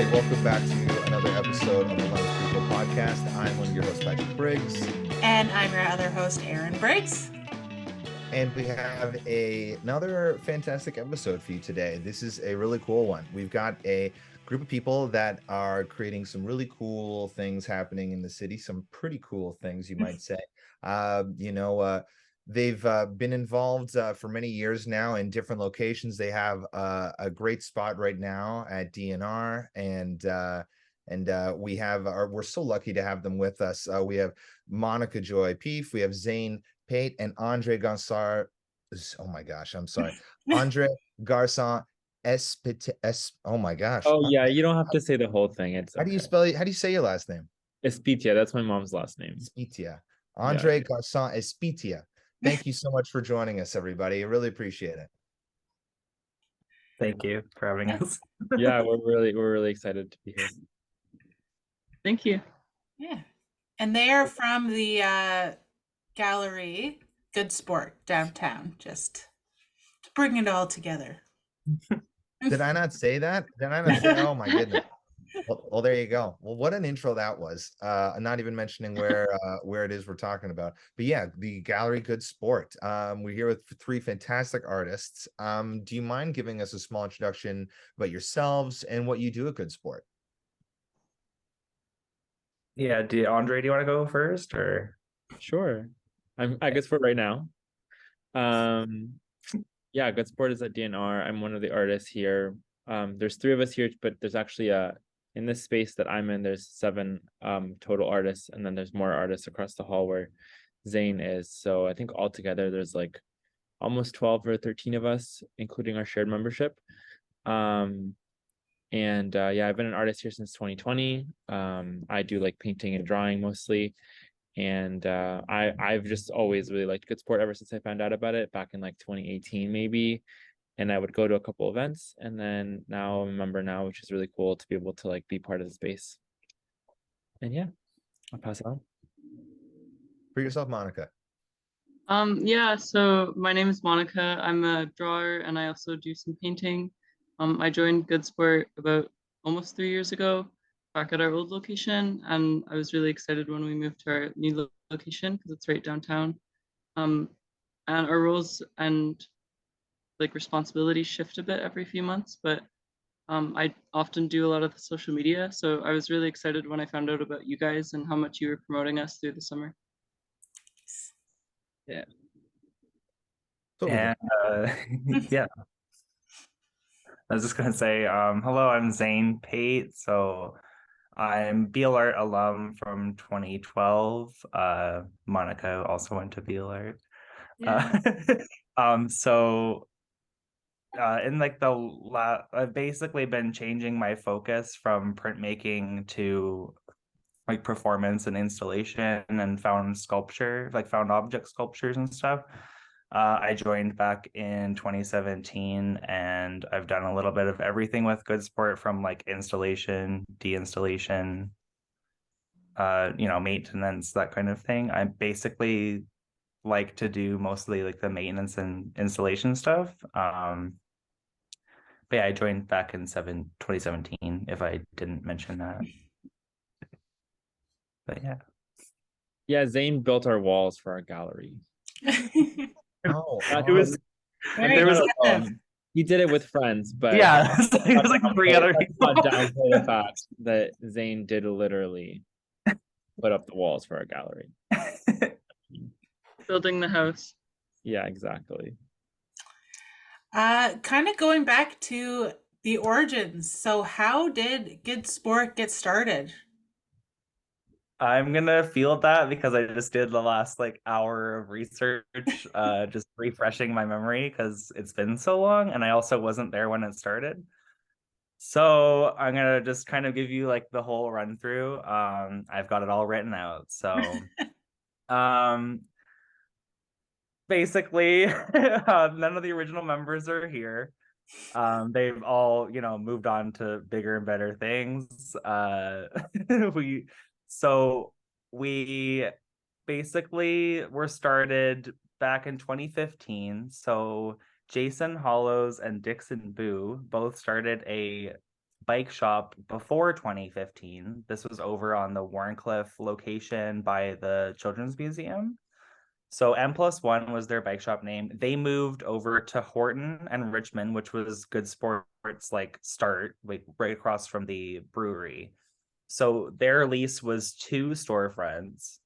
right, welcome back to another episode of the Lens People podcast. I'm one of your hosts, Patrick Briggs. And I'm your other host, Aaron Briggs. And we have another fantastic episode for you today. This is a really cool one. We've got a group of people that are creating some really cool things happening in the city, some pretty cool things, you might say. They've been involved for many years now in different locations. They have a great spot right now at DNR, and we're so lucky to have them with us. We have Monica Joy Peeff, we have Zane, Pate, and Andre Garzon. Oh my gosh, I'm sorry, Andre Garzon Espitia. Oh my gosh. Oh yeah, you don't have to say the whole thing. It's How do you spell it? How do you say your last name? Espitia. That's my mom's last name. Espitia. Andre Garzon Espitia. Thank you so much for joining us, everybody. I really appreciate it. Thank you for having us. Yeah, we're really excited to be here. Thank you. Yeah. And they are from the gallery Good Sport downtown, just to bring it all together. Did I not say that? Did I not say, oh my goodness. Well, there you go. Well, what an intro that was. Not even mentioning where it is we're talking about. But yeah, the Gallery Good Sport. We're here with three fantastic artists. Do you mind giving us a small introduction about yourselves and what you do at Good Sport? Yeah, Andre, do you want to go first, or? Sure. I'm at Good Sport right now. Yeah, Good Sport is at DNR. I'm one of the artists here. There's three of us here, but there's actually in this space that I'm in, there's 7 total artists, and then there's more artists across the hall where Zane is. So I think altogether there's like almost 12 or 13 of us, including our shared membership. Yeah, I've been an artist here since 2020. I do like painting and drawing mostly. And I've just always really liked Good Sport ever since I found out about it back in like 2018 maybe. And I would go to a couple events, and then now I'm a member now, which is really cool to be able to like be part of the space. And yeah, I'll pass it on. For yourself, Monica. Yeah, so my name is Monica. I'm a drawer and I also do some painting. I joined Good Sport about almost 3 years ago back at our old location, and I was really excited when we moved to our new location because it's right downtown. And our roles and like responsibilities shift a bit every few months, but I often do a lot of the social media. So I was really excited when I found out about you guys and how much you were promoting us through the summer. Yeah. Totally. And yeah. I was just gonna say, hello, I'm Zane Pate. So I'm Beal Art alum from 2012. Monica also went to Beal Art. Yeah. In like I've basically been changing my focus from printmaking to like performance and installation and found object sculptures and stuff. I joined back in 2017, and I've done a little bit of everything with Good Sport, from like installation, deinstallation, maintenance, that kind of thing. I basically like to do mostly like the maintenance and installation stuff. But yeah, I joined back in 2017, if I didn't mention that. But yeah. Yeah, Zane built our walls for our gallery. Oh, he did it with friends, but yeah, it was like 3 other people. Not downplay the fact that Zane did literally put up the walls for our gallery. Building the house. Yeah, exactly. Kind of going back to the origins. So how did Good Sport get started? I'm gonna field that because I just did the last like hour of research, just refreshing my memory because it's been so long, and I also wasn't there when it started. So I'm gonna just kind of give you like the whole run through. I've got it all written out. So basically, none of the original members are here. They've all, moved on to bigger and better things. We basically were started back in 2015. So Jason Hollows and Dixon Boo both started a bike shop before 2015. This was over on the Warncliffe location by the Children's Museum. So M+1 was their bike shop name. They moved over to Horton and Richmond, which was Good Sports like start, like right across from the brewery. So their lease was 2 storefronts,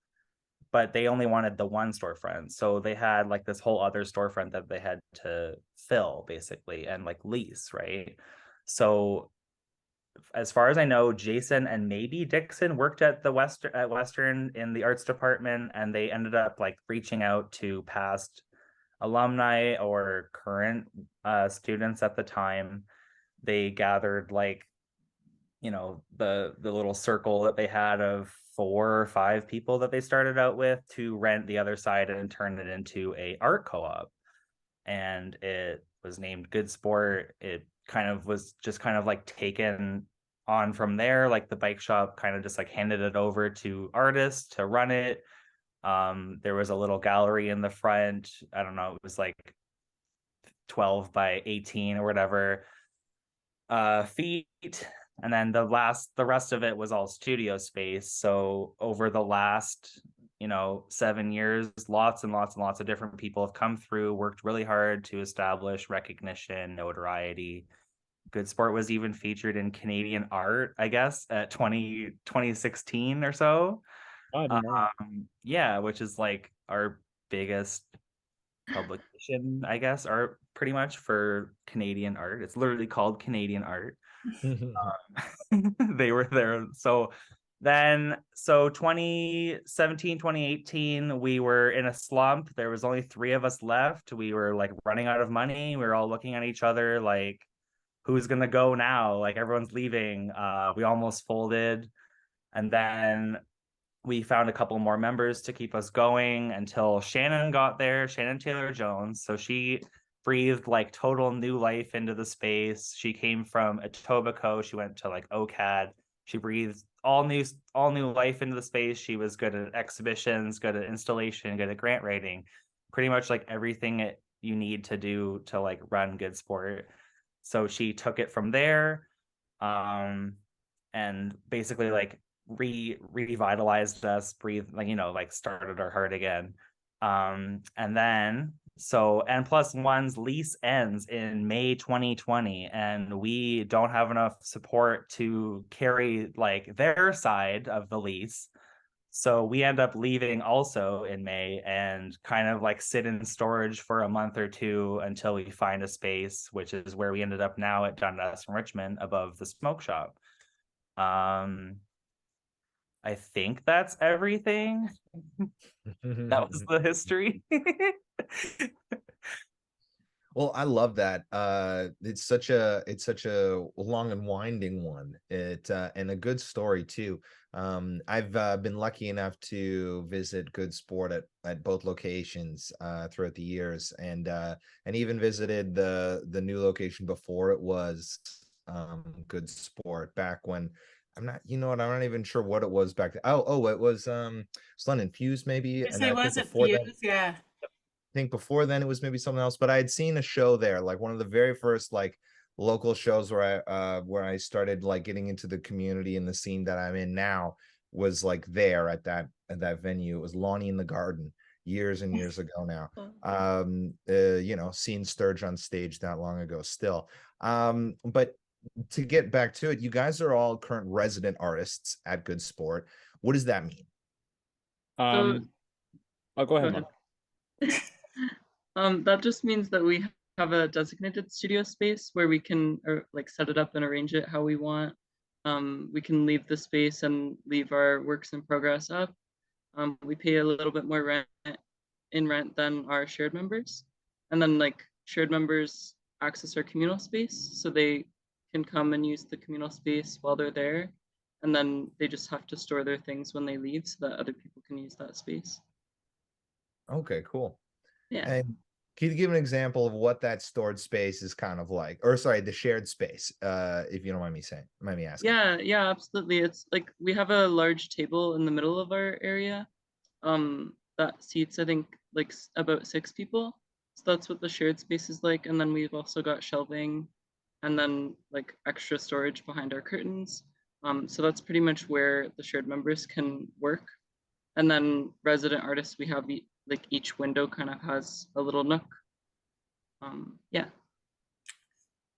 but they only wanted the 1 storefront. So they had like this whole other storefront that they had to fill basically and like lease, right? So as far as I know, Jason and maybe Dixon worked at the Western in the arts department, and they ended up like reaching out to past alumni or current students at the time. They gathered like, you know, the little circle that they had of 4 or 5 people that they started out with to rent the other side and turn it into a art co-op. And it was named Good Sport. It kind of was just kind of like taken on from there. Like the bike shop kind of just like handed it over to artists to run it. There was a little gallery in the front. I don't know, it was like 12 by 18 or whatever feet. And then the rest of it was all studio space. So over the last, 7 years, lots and lots and lots of different people have come through, worked really hard to establish recognition, notoriety. Good Sport was even featured in Canadian Art, I guess, at 2016 or so. Oh, I didn't know that. Yeah, which is like our biggest publication, I guess, art pretty much for Canadian art. It's literally called Canadian Art. They were there. So 2017, 2018, we were in a slump. There was only 3 of us left. We were like running out of money. We were all looking at each other like, who's gonna go now? Like everyone's leaving. We almost folded. And then we found a couple more members to keep us going until Shannon got there, Shannon Taylor Jones. So she breathed like total new life into the space. She came from Etobicoke. She went to like OCAD. She breathed all new life into the space. She was good at exhibitions, good at installation, good at grant writing, pretty much like everything you need to do to like run Good Sport. So she took it from there, and basically like revitalized us, breathed, like, like started our heart again. And then so N+1's lease ends in May 2020, and we don't have enough support to carry like their side of the lease. So we end up leaving also in May and kind of like sit in storage for a month or 2 until we find a space, which is where we ended up now at Dundas in Richmond above the smoke shop. I think that's everything. That was the history. Well, I love that. It's such a long and winding one. And a good story too. I've been lucky enough to visit Good Sport at both locations throughout the years, and even visited the new location before it was Good Sport back when. I'm not, I'm not even sure what it was back then. Oh, it was London Fuse maybe. And I think before that, yeah. I think before then it was maybe something else, but I had seen a show there, like one of the very first like local shows where I started like getting into the community and the scene that I'm in now was like there at that venue. It was Lonnie in the Garden years and years ago now. Seeing Sturge on stage that long ago still. But to get back to it, you guys are all current resident artists at Good Sport. What does that mean? I'll go ahead. That just means that we have a designated studio space where we can like set it up and arrange it how we want. We can leave the space and leave our works in progress up. We pay a little bit more rent than our shared members. And then like shared members access our communal space, so they can come and use the communal space while they're there. And then they just have to store their things when they leave so that other people can use that space. Okay, cool. Yeah. And can you give an example of what that stored space is kind of like, or sorry, the shared space, if you don't mind me asking? Yeah, absolutely. It's like we have a large table in the middle of our area that seats, I think, like about 6 people. So that's what the shared space is like. And then we've also got shelving and then like extra storage behind our curtains. So that's pretty much where the shared members can work. And then resident artists, we have like each window kind of has a little nook. Yeah.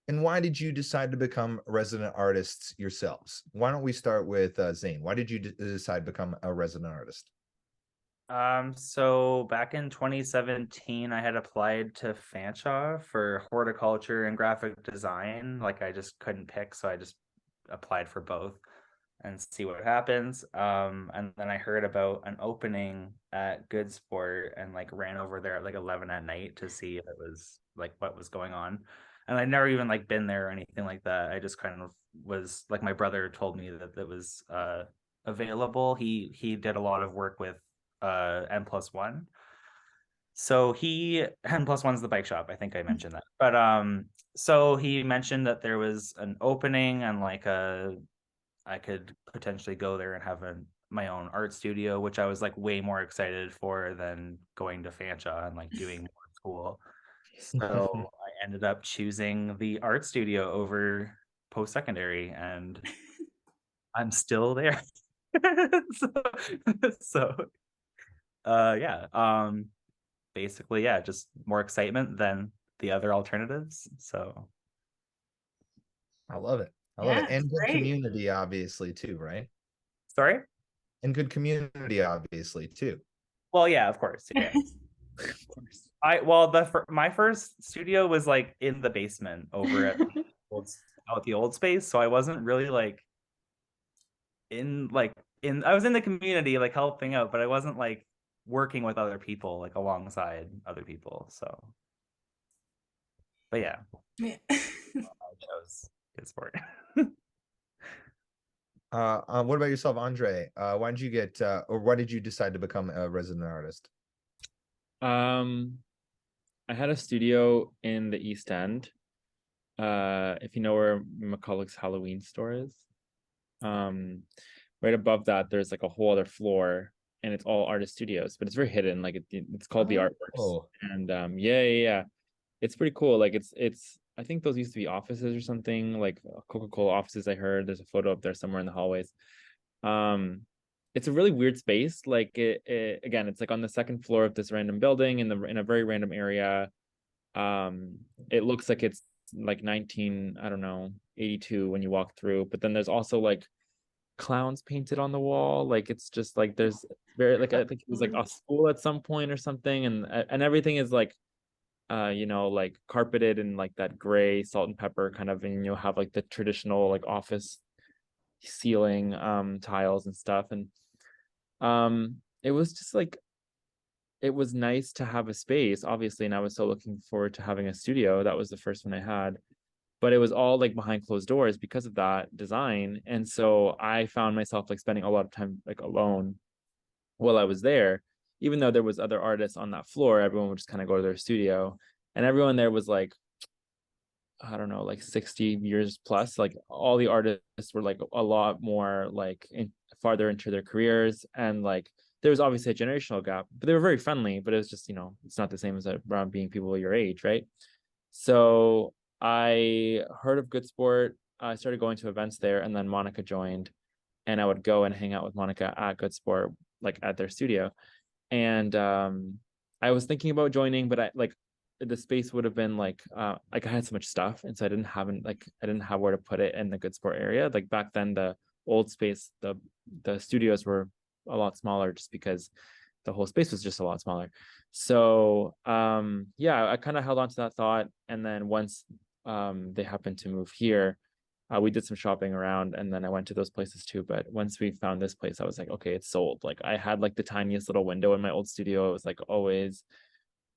And why did you decide to become resident artists yourselves? Why don't we start with Zane? Why did you decide to become a resident artist? So back in 2017, I had applied to Fanshawe for horticulture and graphic design. Like I just couldn't pick, so I just applied for both and see what happens. And then I heard about an opening at Good Sport and like ran over there at like 11 at night to see if it was like what was going on. And I'd never even like been there or anything like that. I just kind of was like, my brother told me that it was available. He did a lot of work with N+1. So N+1's the bike shop. I think I mentioned that. But so he mentioned that there was an opening and like I could potentially go there and have my own art studio, which I was like way more excited for than going to Fanshawe and like doing more school. So I ended up choosing the art studio over post-secondary, and I'm still there. so yeah, basically, yeah, just more excitement than the other alternatives. So I love it. I love it. Yeah, And good great. community, obviously, too, right? sorry. And good community, obviously, too. Well, yeah, of course, yeah. Of course. My first studio was like in the basement over at the old space, so I wasn't really like I was in the community like helping out, but I wasn't like working with other people like alongside other people. So, but yeah, Yeah. I chose Good Sport. What about yourself, Andre? Why did you get or why did you decide to become a resident artist? I had a studio in the East End. If you know where McCulloch's Halloween store is. Right above that, there's like a whole other floor, and it's all artist studios, but it's very hidden. Like it's called the Artworks, and yeah, it's pretty cool. Like it's I think those used to be offices or something, like Coca-Cola offices. I heard there's a photo up there somewhere in the hallways. It's a really weird space. Like again, it's like on the second floor of this random building in a very random area. It looks like it's like 1982 when you walk through, but then there's also like clowns painted on the wall. Like it's just like there's very like I think it was like a school at some point or something, and everything is like like carpeted in like that gray salt and pepper kind of, and you'll have like the traditional like office ceiling tiles and stuff. And it was just like it was nice to have a space, obviously, and I was so looking forward to having a studio. That was the first one I had, but it was all like behind closed doors because of that design. And so I found myself like spending a lot of time like alone while I was there. Even though there was other artists on that floor, everyone would just kind of go to their studio, and everyone there was like, I don't know, like 60 years plus. Like all the artists were like a lot more like farther into their careers, and like there was obviously a generational gap, but they were very friendly. But it was just, it's not the same as around being people your age, right? So I heard of Good Sport. I started going to events there, and then Monica joined, and I would go and hang out with Monica at Good Sport, like at their studio. And I was thinking about joining, but the space would have been like I had so much stuff, and so I didn't have where to put it in the Good Sport area. Like back then, the old space, the studios were a lot smaller, just because the whole space was just a lot smaller. So yeah, I kind of held on to that thought, and then once they happened to move here, we did some shopping around, and then I went to those places too. But once we found this place, I was like, okay, it's sold. Like I had like the tiniest little window in my old studio. It was like always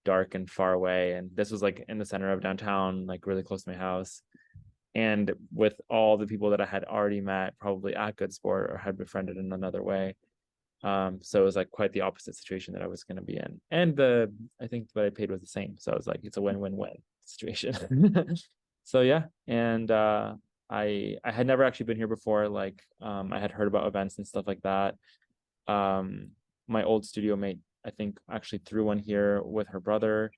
dark and far away, and this was like in the center of downtown, like really close to my house, and with all the people that I had already met probably at Good Sport or had befriended in another way. So it was like quite the opposite situation that I was going to be in, and I think what I paid was the same, so I was like, it's a win-win-win situation. So yeah, and I had never actually been here before. Like I had heard about events and stuff like that. My old studio mate, I think, actually threw one here with her brother.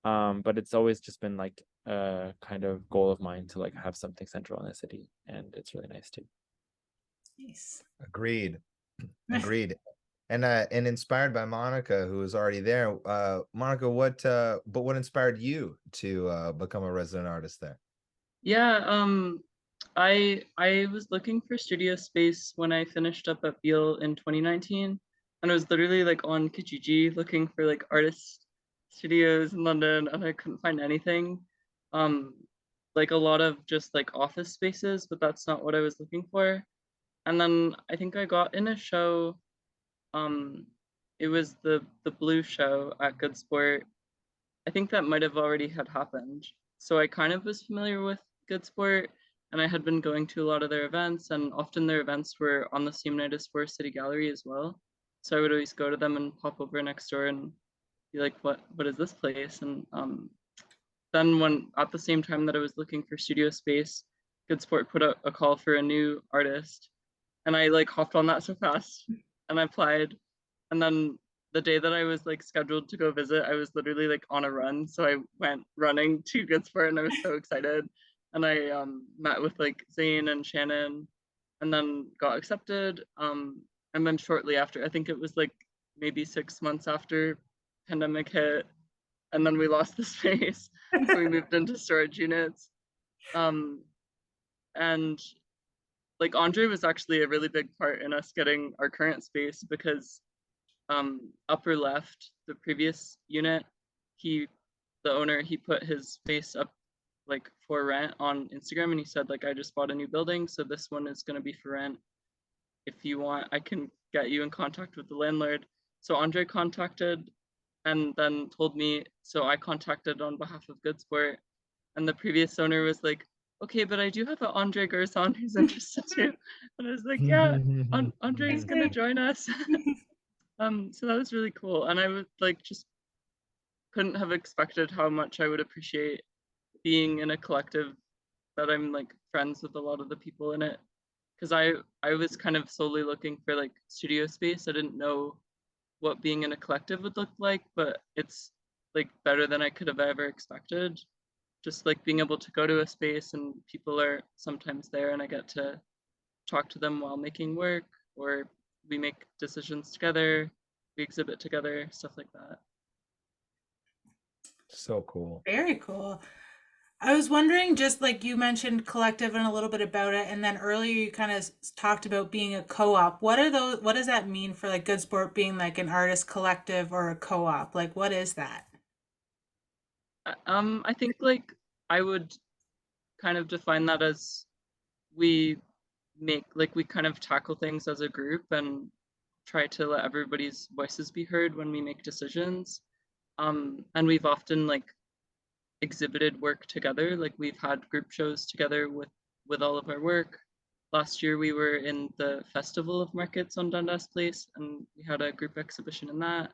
But it's always just been like a kind of goal of mine to like have something central in the city, and it's really nice too. Nice. Agreed. Agreed. And inspired by Monica, who was already there. Monica, what inspired you to become a resident artist there? Yeah, I was looking for studio space when I finished up at Beale in 2019, and I was literally like on Kijiji looking for like artist studios in London, and I couldn't find anything. Um, like a lot of just like office spaces, but that's not what I was looking for. And then I think I got in a show. Um, it was the Blue show at Good Sport. I think that might have already had happened. So I kind of was familiar with Good Sport, and I had been going to a lot of their events, and often their events were on the same night as Forest City Gallery as well. So I would always go to them and pop over next door and be like, what is this place? And then when at the same time that I was looking for studio space, Good Sport put out a call for a new artist, and I like hopped on that so fast and I applied. And then the day that I was like scheduled to go visit, I was literally like on a run. So I went running to Good Sport and I was so excited. And I met with like Zane and Shannon and then got accepted. And then shortly after, I think it was like maybe 6 months after pandemic hit, and then we lost the space. So we moved into storage units. And like Andre was actually a really big part in us getting our current space, because upper left, the previous unit, the owner, he put his space up like for rent on Instagram, and he said like, I just bought a new building, so this one is going to be for rent. If you want, I can get you in contact with the landlord. So Andre contacted and then told me, so I contacted on behalf of Good Sport, and the previous owner was like, okay, but I do have an Andre Garzon who's interested too. And I was like, yeah, Andre's gonna join us. So that was really cool. And I was like, just couldn't have expected how much I would appreciate being in a collective that I'm like friends with a lot of the people in it. Because I was kind of solely looking for like studio space. I didn't know what being in a collective would look like, but it's like better than I could have ever expected. Just like being able to go to a space and people are sometimes there and I get to talk to them while making work, or we make decisions together, we exhibit together, stuff like that. So cool. Very cool. I was wondering, just like you mentioned collective and a little bit about it, and then earlier you kind of talked about being a co-op. What does that mean for like Good Sport being like an artist collective or a co-op? Like, what is that? I think like I would kind of define that as we kind of tackle things as a group and try to let everybody's voices be heard when we make decisions. And we've often like exhibited work together. Like we've had group shows together with all of our work. Last year we were in the Festival of Markets on Dundas Place, and we had a group exhibition in that.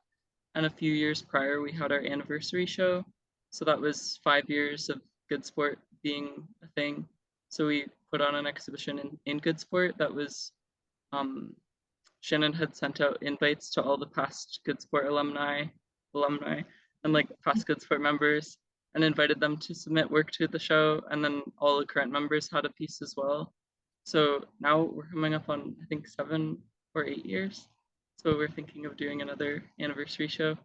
And a few years prior we had our anniversary show. So that was 5 years of Good Sport being a thing. So we put on an exhibition in Good Sport that was Shannon had sent out invites to all the past Good Sport alumni and like past Good Sport members, and invited them to submit work to the show, and then all the current members had a piece as well. So now we're coming up on I think 7 or 8 years. So we're thinking of doing another anniversary show.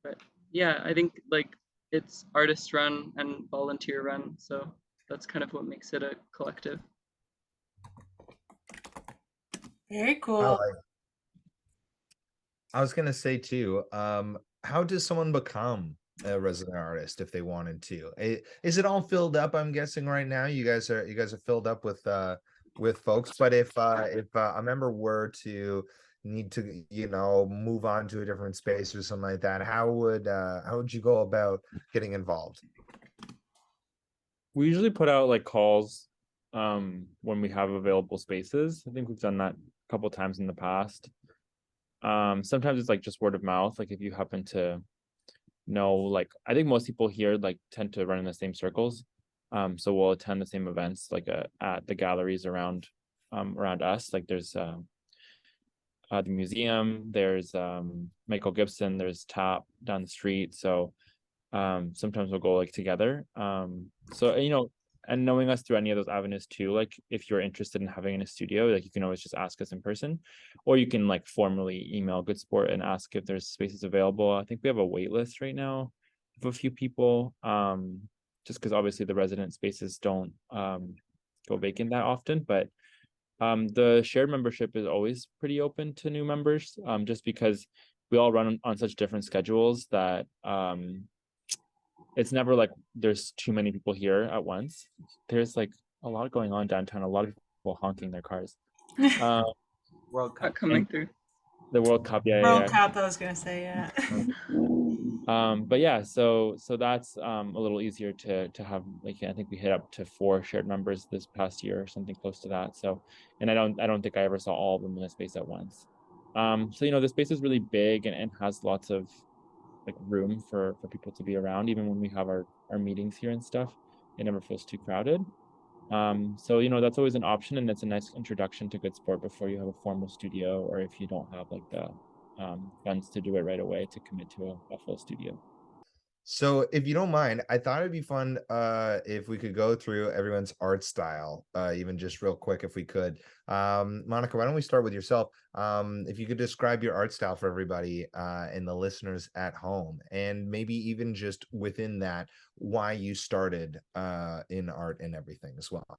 But yeah, I think like it's artist run and volunteer run, so that's kind of what makes it a collective. Very cool. I was gonna say too, how does someone become a resident artist if they wanted to? Is it all filled up? I'm guessing right now you guys are filled up with folks. But if a member were to need to, you know, move on to a different space or something like that, how would you go about getting involved? We usually put out like calls when we have available spaces. I think we've done that a couple times in the past. Sometimes it's like just word of mouth. Like if you happen to know, like I think most people here like tend to run in the same circles. So we'll attend the same events like at the galleries around us. Like there's the museum, there's Michael Gibson, there's Tap down the street. So Sometimes we'll go like together. So you know, and knowing us through any of those avenues too, like if you're interested in having in a studio, like you can always just ask us in person, or you can like formally email Good Sport and ask if there's spaces available. I think we have a wait list right now of a few people, just because obviously the resident spaces don't go vacant that often, but the shared membership is always pretty open to new members, just because we all run on such different schedules that it's never like there's too many people here at once. There's like a lot going on downtown, a lot of people honking their cars. World Cup coming through. The World Cup, World Cup, I was gonna say, yeah. But yeah, so that's a little easier to have. Like I think we hit up to 4 shared members this past year or something close to that. So, and I don't think I ever saw all of them in a space at once. So you know the space is really big and has lots of like room for people to be around. Even when we have our meetings here and stuff, it never feels too crowded. So you know that's always an option, and it's a nice introduction to Good Sport before you have a formal studio, or if you don't have like the funds to do it right away to commit to a full studio. So if you don't mind, I thought it'd be fun if we could go through everyone's art style, even just real quick if we could. Monica, why don't we start with yourself? If you could describe your art style for everybody and the listeners at home, and maybe even just within that, why you started in art and everything as well.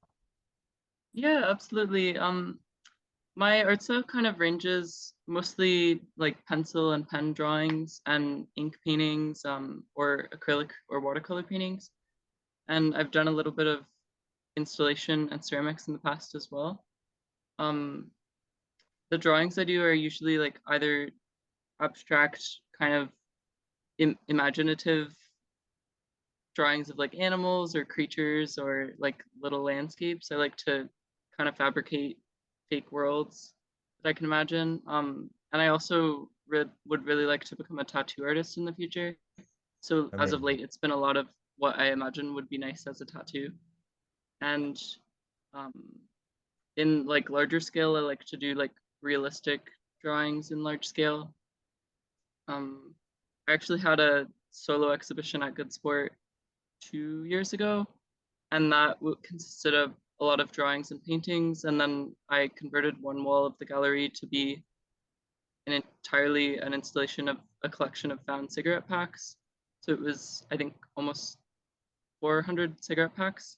Yeah, absolutely. My art style kind of ranges mostly like pencil and pen drawings and ink paintings, or acrylic or watercolor paintings. And I've done a little bit of installation and ceramics in the past as well. The drawings I do are usually like either abstract, kind of imaginative drawings of like animals or creatures or like little landscapes. I like to kind of fabricate fake worlds that I can imagine. And I also would really like to become a tattoo artist in the future. So as of late, it's been a lot of what I imagine would be nice as a tattoo. And in like larger scale, I like to do like realistic drawings in large scale. I actually had a solo exhibition at Good Sport 2 years ago, and that consisted of a lot of drawings and paintings. And then I converted one wall of the gallery to be entirely an installation of a collection of found cigarette packs. So it was, I think, almost 400 cigarette packs.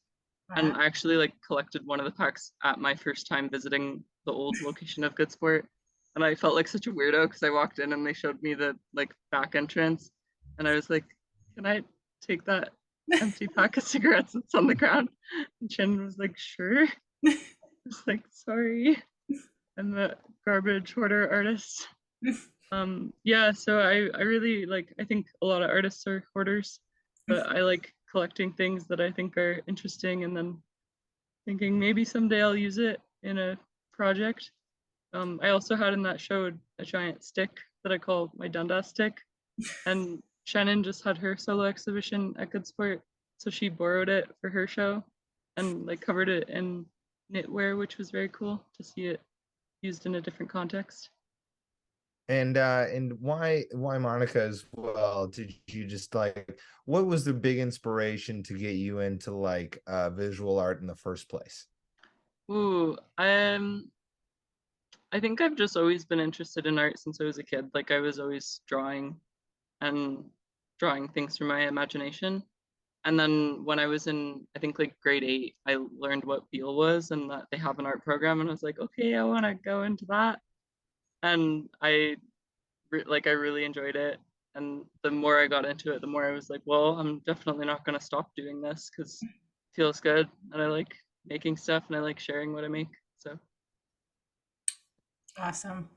Wow. And I actually like collected one of the packs at my first time visiting the old location of Good Sport. And I felt like such a weirdo because I walked in and they showed me the like back entrance. And I was like, can I take that empty pack of cigarettes that's on the ground? And Shannon was like, sure. I was like, sorry. I'm the garbage hoarder artist. Yeah, so I really like, I think a lot of artists are hoarders, but I like collecting things that I think are interesting and then thinking maybe someday I'll use it in a project. I also had in that show a giant stick that I call my Dundas stick, and Shannon just had her solo exhibition at Good Sport, so she borrowed it for her show and like covered it in knitwear, which was very cool to see it used in a different context. And why Monica as well? Did you just like, what was the big inspiration to get you into like visual art in the first place? Ooh, I think I've just always been interested in art since I was a kid. Like I was always drawing things from my imagination. And then when I was in, I think like grade 8, I learned what Beal was and that they have an art program, and I was like, okay, I want to go into that. And I really enjoyed it. And the more I got into it, the more I was like, well, I'm definitely not going to stop doing this because it feels good. And I like making stuff and I like sharing what I make. So. Awesome.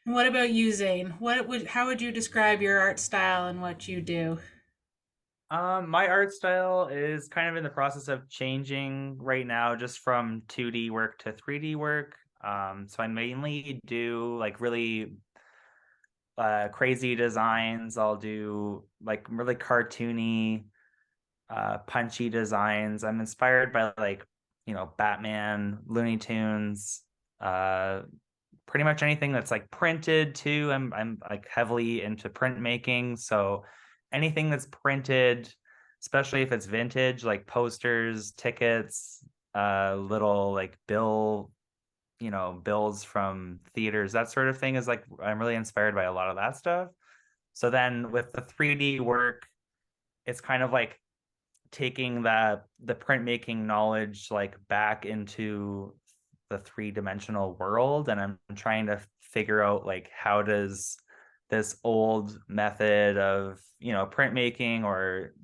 And what about you, Zane? How would you describe your art style and what you do? My art style is kind of in the process of changing right now, just from 2D work to 3D work. So I mainly do like really crazy designs. I'll do like really cartoony, punchy designs. I'm inspired by like, you know, Batman, Looney Tunes, pretty much anything that's like printed too. I'm like heavily into printmaking, so anything that's printed, especially if it's vintage, like posters, tickets, little like bills from theaters, that sort of thing is like, I'm really inspired by a lot of that stuff. So then with the 3D work, it's kind of like taking the printmaking knowledge like back into the three-dimensional world, and I'm trying to figure out like how does this old method of printmaking, or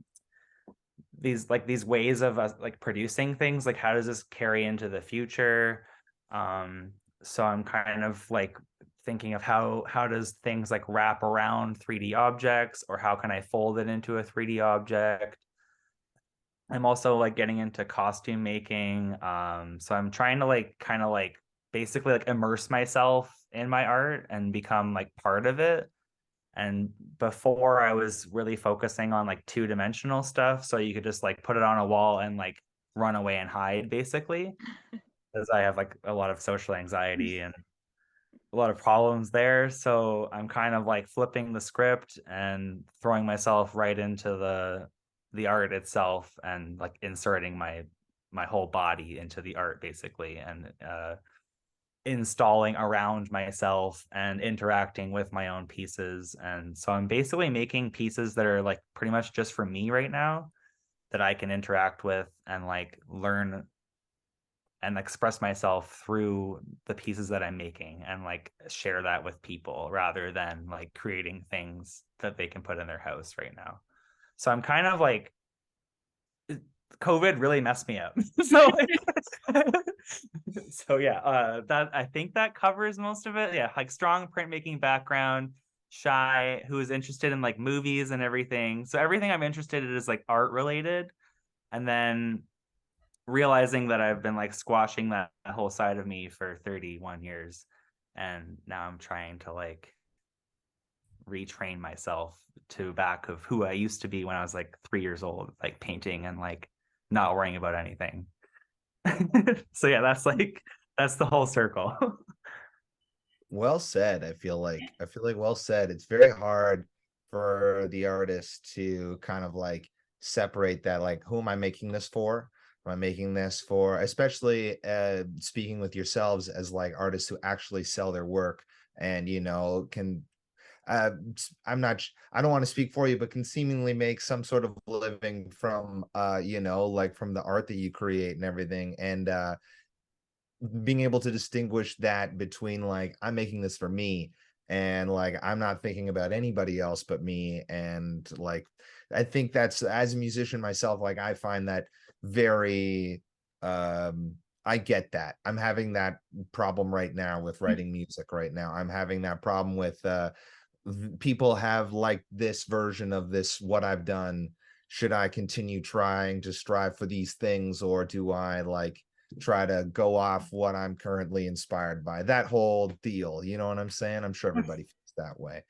these ways of us like producing things, like how does this carry into the future. So I'm kind of like thinking of how does things like wrap around 3D objects, or how can I fold it into a 3D object. I'm also like getting into costume making. So I'm trying to like kind of like basically like immerse myself in my art and become like part of it. And before, I was really focusing on like two-dimensional stuff, so you could just like put it on a wall and like run away and hide, basically, because I have like a lot of social anxiety and a lot of problems there. So I'm kind of like flipping the script and throwing myself right into the art itself, and like inserting my whole body into the art, basically, and installing around myself and interacting with my own pieces. And so I'm basically making pieces that are like pretty much just for me right now, that I can interact with and like learn and express myself through the pieces that I'm making, and like share that with people, rather than like creating things that they can put in their house right now. So I'm kind of like, COVID really messed me up. So so yeah, that, I think that covers most of it. Yeah, like strong printmaking background, shy, who is interested in like movies and everything. So everything I'm interested in is like art related. And then realizing that I've been like squashing that whole side of me for 31 years. And now I'm trying to like retrain myself to back of who I used to be when I was like 3 years old, like painting and like not worrying about anything. So yeah, that's the whole circle. Well said. I feel like well said. It's very hard for the artist to kind of like separate that, like, who am I making this for? Am I making this for, especially speaking with yourselves as like artists who actually sell their work and can I don't want to speak for you, but can seemingly make some sort of living from like from the art that you create and everything. And being able to distinguish that between like, I'm making this for me, and like I'm not thinking about anybody else but me. And like, I think that's, as a musician myself, like I find that very I get that. I'm having that problem right now with writing music right now. I'm having that problem with people have like this version of this, what I've done. Should I continue trying to strive for these things, or do I like try to go off what I'm currently inspired by? That whole deal, you know what I'm saying? I'm sure everybody feels that way.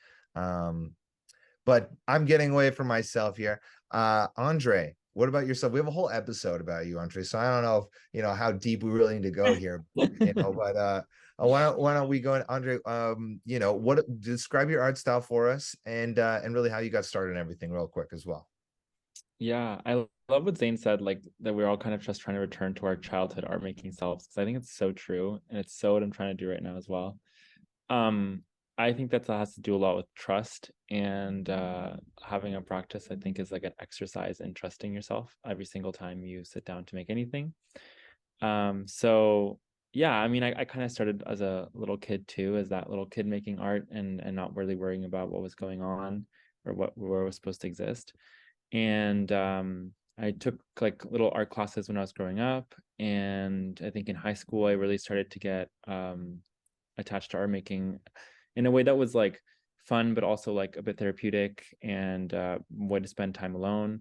But I'm getting away from myself here. Andre, what about yourself? We have a whole episode about you, Andre. So I don't know if how deep we really need to go here, but why don't we go in, Andre? What, describe your art style for us, and really how you got started and everything real quick as well. Yeah, I love what Zane said, like that we're all kind of just trying to return to our childhood art making selves, because I think it's so true, and it's so what I'm trying to do right now as well. I think that has to do a lot with trust, and having a practice, I think, is like an exercise in trusting yourself every single time you sit down to make anything. So yeah, I mean, I kind of started as a little kid too, as that little kid making art, and not really worrying about what was going on or where was supposed to exist. And I took like little art classes when I was growing up, and I think in high school I really started to get attached to art making in a way that was like fun, but also like a bit therapeutic, and way to spend time alone.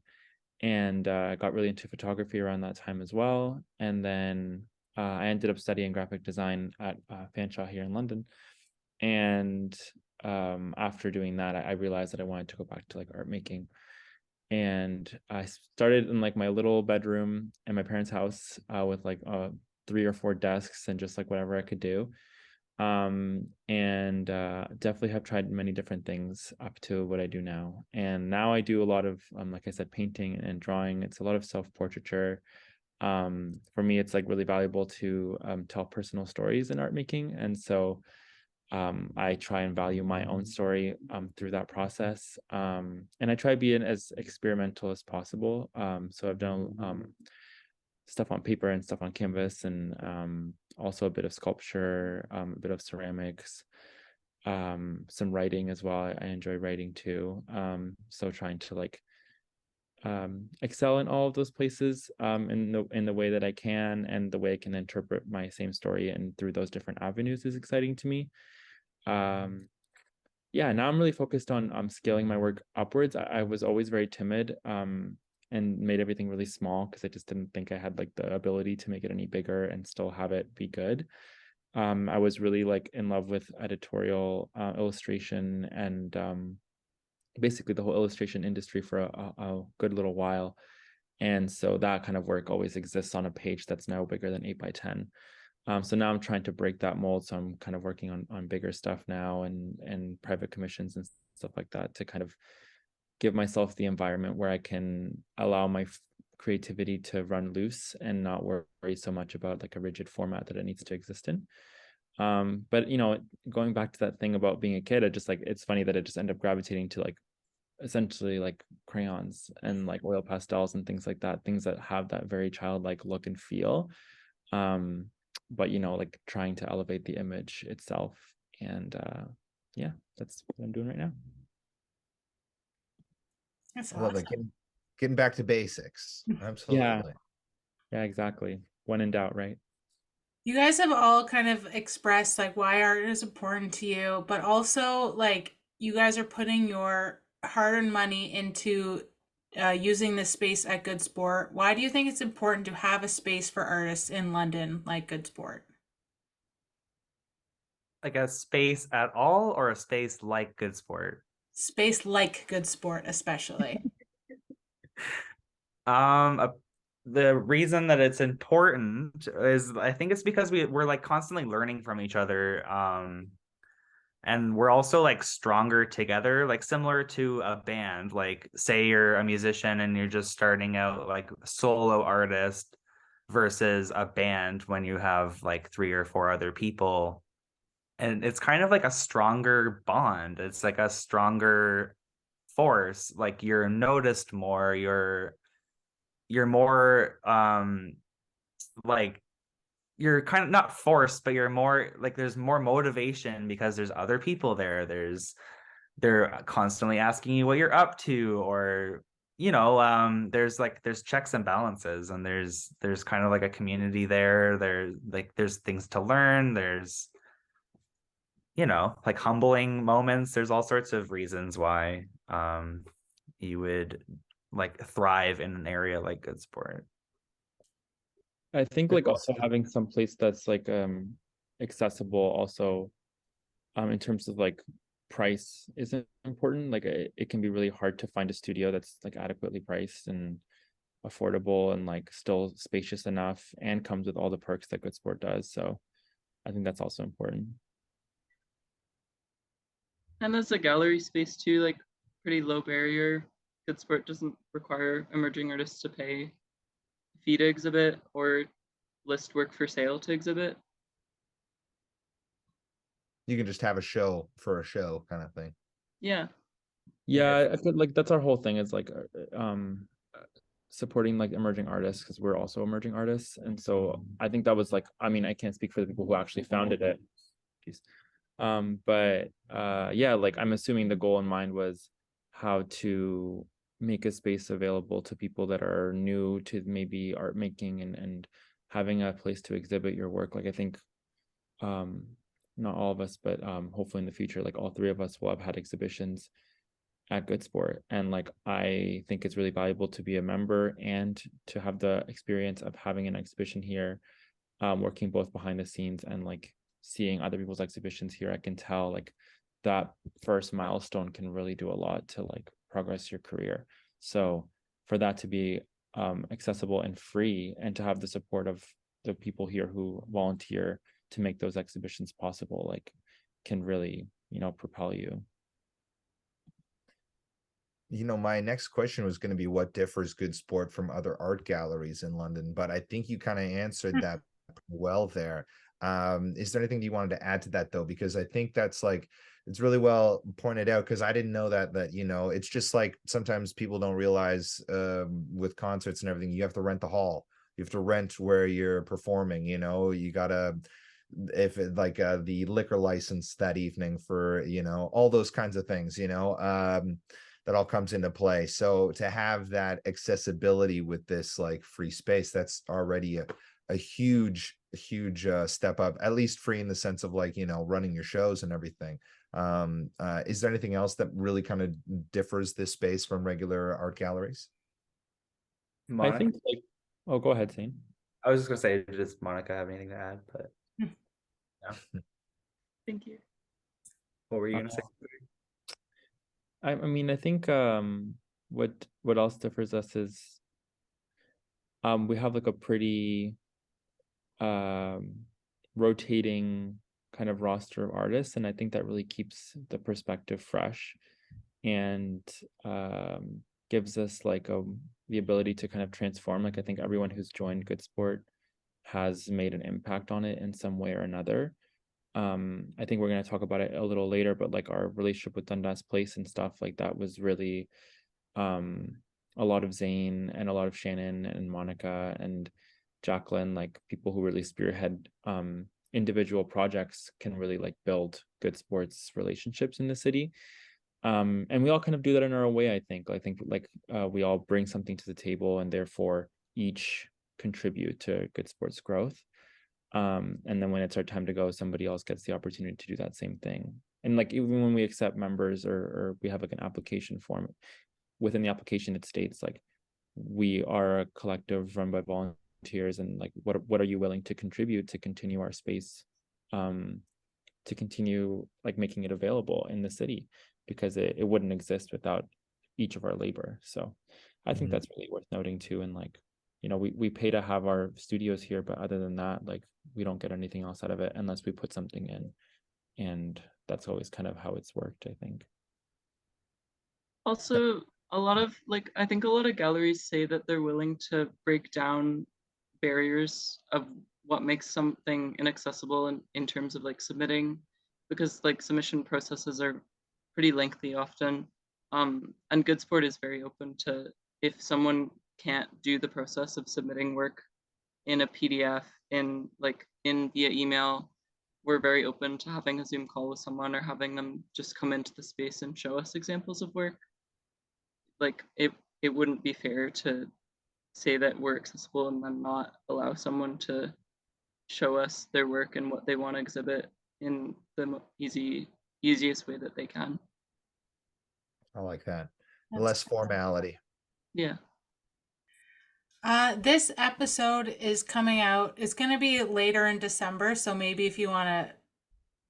And I got really into photography around that time as well. And then I ended up studying graphic design at Fanshawe here in London. And after doing that, I realized that I wanted to go back to like art making. And I started in like my little bedroom in my parents' house with like 3 or 4 desks and just like whatever I could do. and definitely have tried many different things up to what I do now. And now I do a lot of, like I said, painting and drawing. It's a lot of self-portraiture. For me, it's like really valuable to tell personal stories in art making. And so I try and value my own story through that process. And I try being as experimental as possible. So I've done stuff on paper and stuff on canvas, and also a bit of sculpture, a bit of ceramics, some writing as well. I enjoy writing too. So trying to like excel in all of those places in the way that I can, and the way I can interpret my same story and through those different avenues is exciting to me. Yeah, now I'm really focused on scaling my work upwards. I was always very timid and made everything really small because I just didn't think I had like the ability to make it any bigger and still have it be good. I was really like in love with editorial illustration and basically the whole illustration industry for a good little while. And so that kind of work always exists on a page that's now bigger than 8x10. So now I'm trying to break that mold. So I'm kind of working on bigger stuff now and private commissions and stuff like that to kind of give myself the environment where I can allow my creativity to run loose and not worry so much about like a rigid format that it needs to exist in. But you know, going back to that thing about being a kid, it's funny that it just ended up gravitating to like essentially like crayons and like oil pastels and things like that, things that have that very childlike look and feel. But you know, like trying to elevate the image itself. And yeah, that's what I'm doing right now. That's I love awesome. it. Getting back to basics. Absolutely. Yeah, exactly. When in doubt, right? You guys have all kind of expressed like why art is important to you, but also like you guys are putting your hard-earned money into using this space at Good Sport. Why do you think it's important to have a space for artists in London like Good Sport? Like a space at all, or a space like Good Sport? Space like Good Sport, especially. The reason that it's important is I think it's because we're like constantly learning from each other. And we're also like stronger together, like similar to a band. Like say you're a musician and you're just starting out like solo artist versus a band when you have like 3 or 4 other people. And it's kind of like a stronger bond. It's like a stronger force. Like you're noticed more, you're more like you're kind of not forced, but you're more like there's more motivation because there's other people there. They're constantly asking you what you're up to, or there's checks and balances, and there's kind of like a community there. There's things to learn. There's like humbling moments. There's all sorts of reasons why you would like thrive in an area like Good Sport. I think like also having some place that's like accessible also in terms of like price isn't important. Like it can be really hard to find a studio that's like adequately priced and affordable and like still spacious enough and comes with all the perks that Good Sport does. So I think that's also important. And as a gallery space too, like pretty low barrier. Good Sport doesn't require emerging artists to pay a fee to exhibit or list work for sale to exhibit. You can just have a show for a show kind of thing. Yeah. Yeah, I feel like that's our whole thing is like supporting like emerging artists because we're also emerging artists. And so I think that was like, I mean, I can't speak for the people who actually founded it. But yeah, like I'm assuming the goal in mind was how to make a space available to people that are new to maybe art making and having a place to exhibit your work. Like I think not all of us, but hopefully in the future, like all 3 of us will have had exhibitions at Good Sport. And like I think it's really valuable to be a member and to have the experience of having an exhibition here, working both behind the scenes and like seeing other people's exhibitions here. I can tell like that first milestone can really do a lot to like progress your career. So for that to be accessible and free, and to have the support of the people here who volunteer to make those exhibitions possible, like can really, propel you. My next question was going to be what differs Good Sport from other art galleries in London, but I think you kind of answered that well there. Is there anything you wanted to add to that though? Because I think that's like, it's really well pointed out, because I didn't know that it's just like sometimes people don't realize with concerts and everything, you have to rent the hall. You have to rent where you're performing, you gotta, if it, like the liquor license that evening for, all those kinds of things, that all comes into play. So to have that accessibility with this like free space, that's already a huge step up, at least free in the sense of like, running your shows and everything. Is there anything else that really kind of differs this space from regular art galleries? I think like, oh, go ahead, Zane. I was just gonna say, does Monica have anything to add? But yeah. Thank you. What were you gonna say? I mean, I think what else differs us is we have like a pretty rotating kind of roster of artists, and I think that really keeps the perspective fresh and gives us like the ability to kind of transform. Like I think everyone who's joined Good Sport has made an impact on it in some way or another. I think we're going to talk about it a little later, but like our relationship with Dundas Place and stuff like that was really a lot of Zane and a lot of Shannon and Monica and Jacqueline, like people who really spearhead individual projects can really like build Good Sports relationships in the city. And we all kind of do that in our own way. I think like we all bring something to the table and therefore each contribute to Good Sports growth. And then when it's our time to go, somebody else gets the opportunity to do that same thing. And like even when we accept members or we have like an application form, within the application it states like we are a collective run by volunteers, and like what are you willing to contribute to continue our space, to continue like making it available in the city, because it wouldn't exist without each of our labor. So I think that's really worth noting too. And like, we pay to have our studios here, but other than that, like we don't get anything else out of it unless we put something in. And that's always kind of how it's worked, I think. Also, I think a lot of galleries say that they're willing to break down barriers of what makes something inaccessible in terms of like submitting, because like submission processes are pretty lengthy often. And Good Sport is very open to, if someone can't do the process of submitting work in a PDF in via email, we're very open to having a Zoom call with someone or having them just come into the space and show us examples of work. Like it wouldn't be fair to say that we're accessible and then not allow someone to show us their work and what they want to exhibit in the easiest way that they can. I like that. Less formality. Yeah. This episode is coming out. It's going to be later in December, so maybe if you want to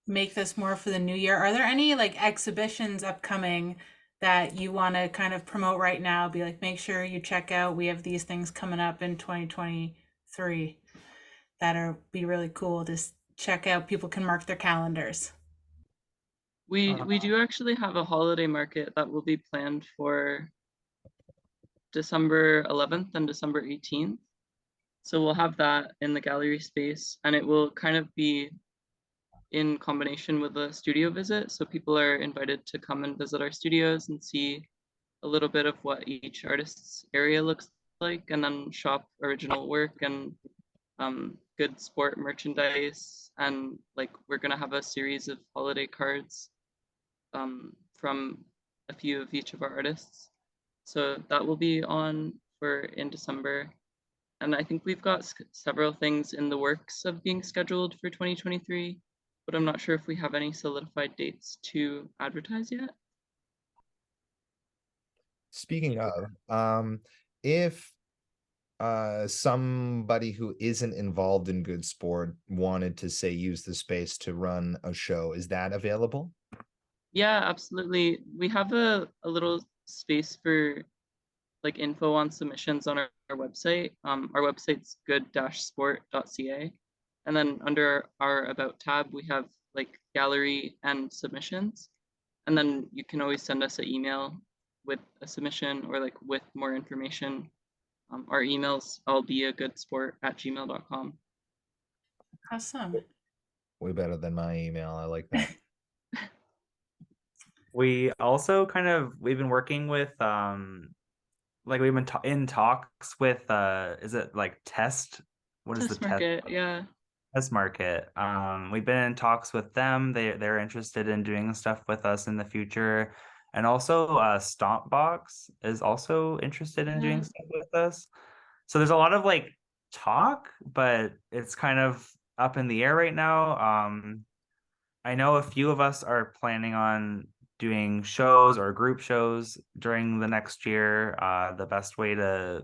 make this more for the new year, are there any like exhibitions upcoming that you want to kind of promote right now? Be like, make sure you check out. We have these things coming up in 2023 that are be really cool. Just check out. People can mark their calendars. We do actually have a holiday market that will be planned for December 11th and December 18th. So we'll have that in the gallery space, and it will kind of be in combination with a studio visit. So people are invited to come and visit our studios and see a little bit of what each artist's area looks like, and then shop original work and Good Sport merchandise. And like we're gonna have a series of holiday cards from a few of each of our artists. So that will be on in December. And I think we've got several things in the works of being scheduled for 2023, but I'm not sure if we have any solidified dates to advertise yet. Speaking of, if somebody who isn't involved in Good Sport wanted to say use the space to run a show, is that available? Yeah, absolutely. We have a little space for like info on submissions on our website. Our website's good-sport.ca. And then under our About tab, we have like gallery and submissions. And then you can always send us an email with a submission or like with more information. Our email's illbeagoodsport@gmail.com. Awesome. Way better than my email. I like that. We also we've been working with like we've been in talks with is it like Test? What is the Test market, yeah. Test Market. We've been in talks with them. They're interested in doing stuff with us in the future. And also Stompbox is also interested in doing stuff with us. So there's a lot of like talk, but it's kind of up in the air right now. I know a few of us are planning on doing shows or group shows during the next year. The best way to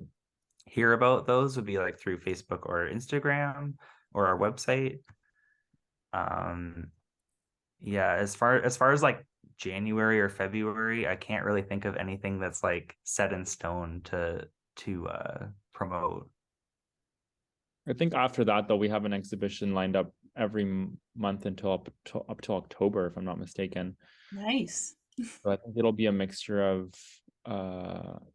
hear about those would be like through Facebook or Instagram or our website. Yeah, as far as like January or February, I can't really think of anything that's like set in stone to promote. I think after that, though, we have an exhibition lined up every month until up to October, if I'm not mistaken. Nice. So I think it'll be a mixture of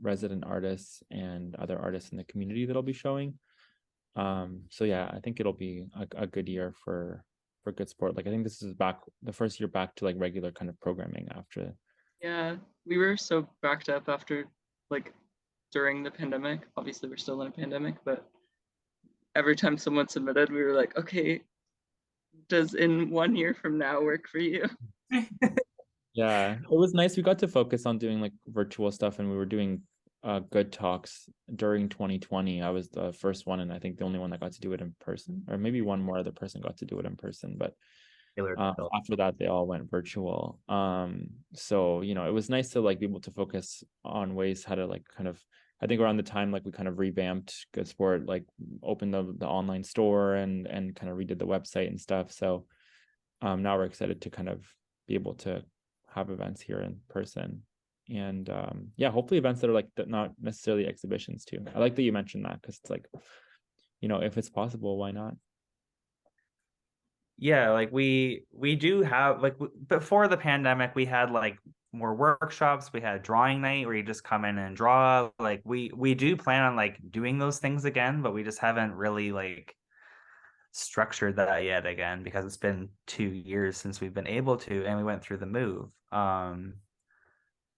resident artists and other artists in the community that'll be showing. So yeah, I think it'll be a good year for Good Sport. Like I think this is the first year back to like regular kind of programming after. Yeah, we were so backed up after like during the pandemic. Obviously, we're still in a pandemic, but every time someone submitted, we were like, okay, does in 1 year from now work for you? Yeah, it was nice. We got to focus on doing like virtual stuff, and we were doing good talks during 2020. I was the first one, and I think the only one that got to do it in person, or maybe one more other person got to do it in person, but after that they all went virtual. So you know, it was nice to like be able to focus on ways how to like kind of, I think around the time like we kind of revamped Good Sport, like opened the online store and kind of redid the website and stuff. So now we're excited to kind of be able to have events here in person, and yeah, hopefully events that are like not necessarily exhibitions too. I like that you mentioned that, because it's like, you know, if it's possible, why not? Yeah, like we do have like before the pandemic, we had like more workshops. We had drawing night where you just come in and draw. Like we do plan on like doing those things again, but we just haven't really like structured that yet again, because it's been 2 years since we've been able to, and we went through the move.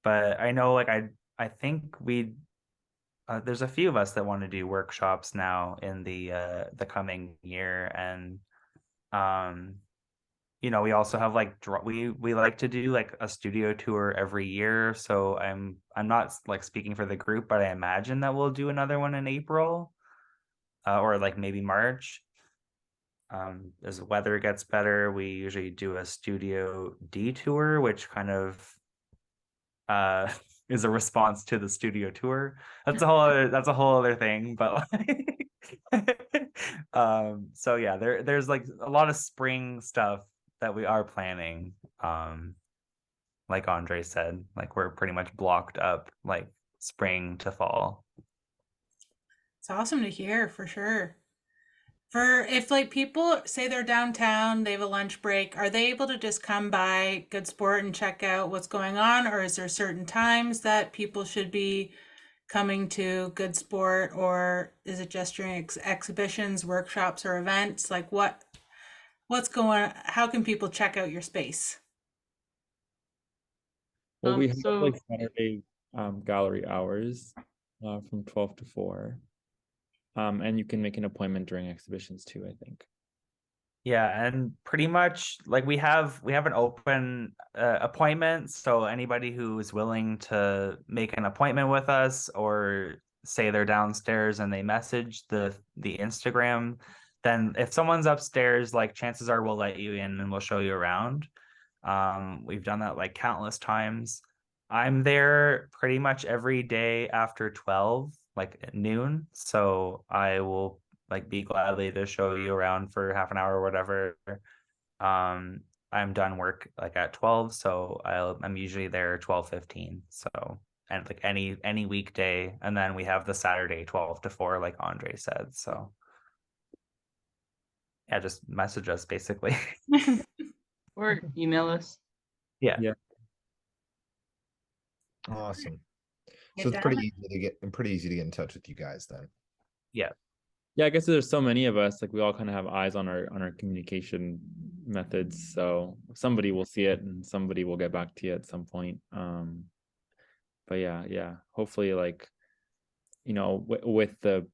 But I know like I think we there's a few of us that want to do workshops now in the coming year. And you know, we also have like we like to do like a studio tour every year. So I'm not like speaking for the group, but I imagine that we'll do another one in April, or like maybe March. As the weather gets better, we usually do a studio detour, which kind of is a response to the studio tour. That's a whole other thing, but like, so yeah, there's like a lot of spring stuff that we are planning. Like Andre said, like we're pretty much blocked up like spring to fall. It's awesome to hear, for sure. For if like people say they're downtown, they have a lunch break, are they able to just come by Good Sport and check out what's going on, or is there certain times that people should be coming to Good Sport, or is it just during exhibitions, workshops, or events? Like what's going on? How can people check out your space? Well, we have So like Saturday gallery hours from 12 to 4. And you can make an appointment during exhibitions too, I think. Yeah, and pretty much like we have an open appointment, so anybody who is willing to make an appointment with us, or say they're downstairs and they message the Instagram, then if someone's upstairs, like chances are we'll let you in and we'll show you around. We've done that like countless times. I'm there pretty much every day after 12, like at noon. So I will like be gladly to show you around for half an hour or whatever. I'm done work like at 12, so I'm usually there 12:15. So, and like any weekday, and then we have the Saturday 12 to 4, like Andre said. So Yeah, just message us basically. Or email us. Yeah. Yeah. Awesome. Get So it's down pretty there. easy to get in touch with you guys then. Yeah. Yeah, I guess there's so many of us, like we all kind of have eyes on our communication methods. So somebody will see it and somebody will get back to you at some point. But yeah, hopefully, like, you know, with the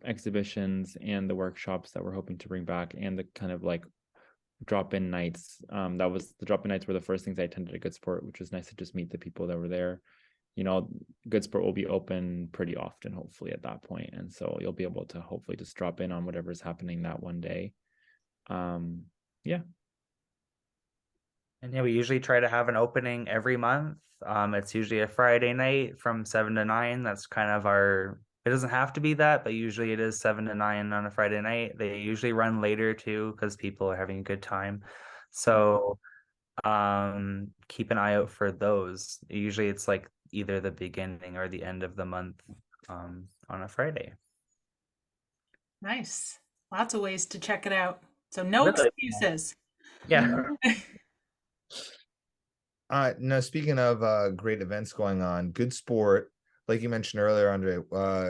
exhibitions and the workshops that we're hoping to bring back and the kind of like drop-in nights. The drop-in nights were the first things I attended at Good Sport, which was nice to just meet the people that were there. You know, Good Sport will be open pretty often, hopefully at that point, and so you'll be able to hopefully just drop in on whatever's happening that one day. Yeah. And yeah, we usually try to have an opening every month. It's usually a Friday night from 7 to 9. That's kind of it doesn't have to be that, but usually it is 7 to 9 on a Friday night. They usually run later too because people are having a good time. So keep an eye out for those. Usually it's like either the beginning or the end of the month on a Friday. Nice. Lots of ways to check it out. So no Really? excuses. Yeah. Now speaking of great events going on, Good Sport, like you mentioned earlier, Andre,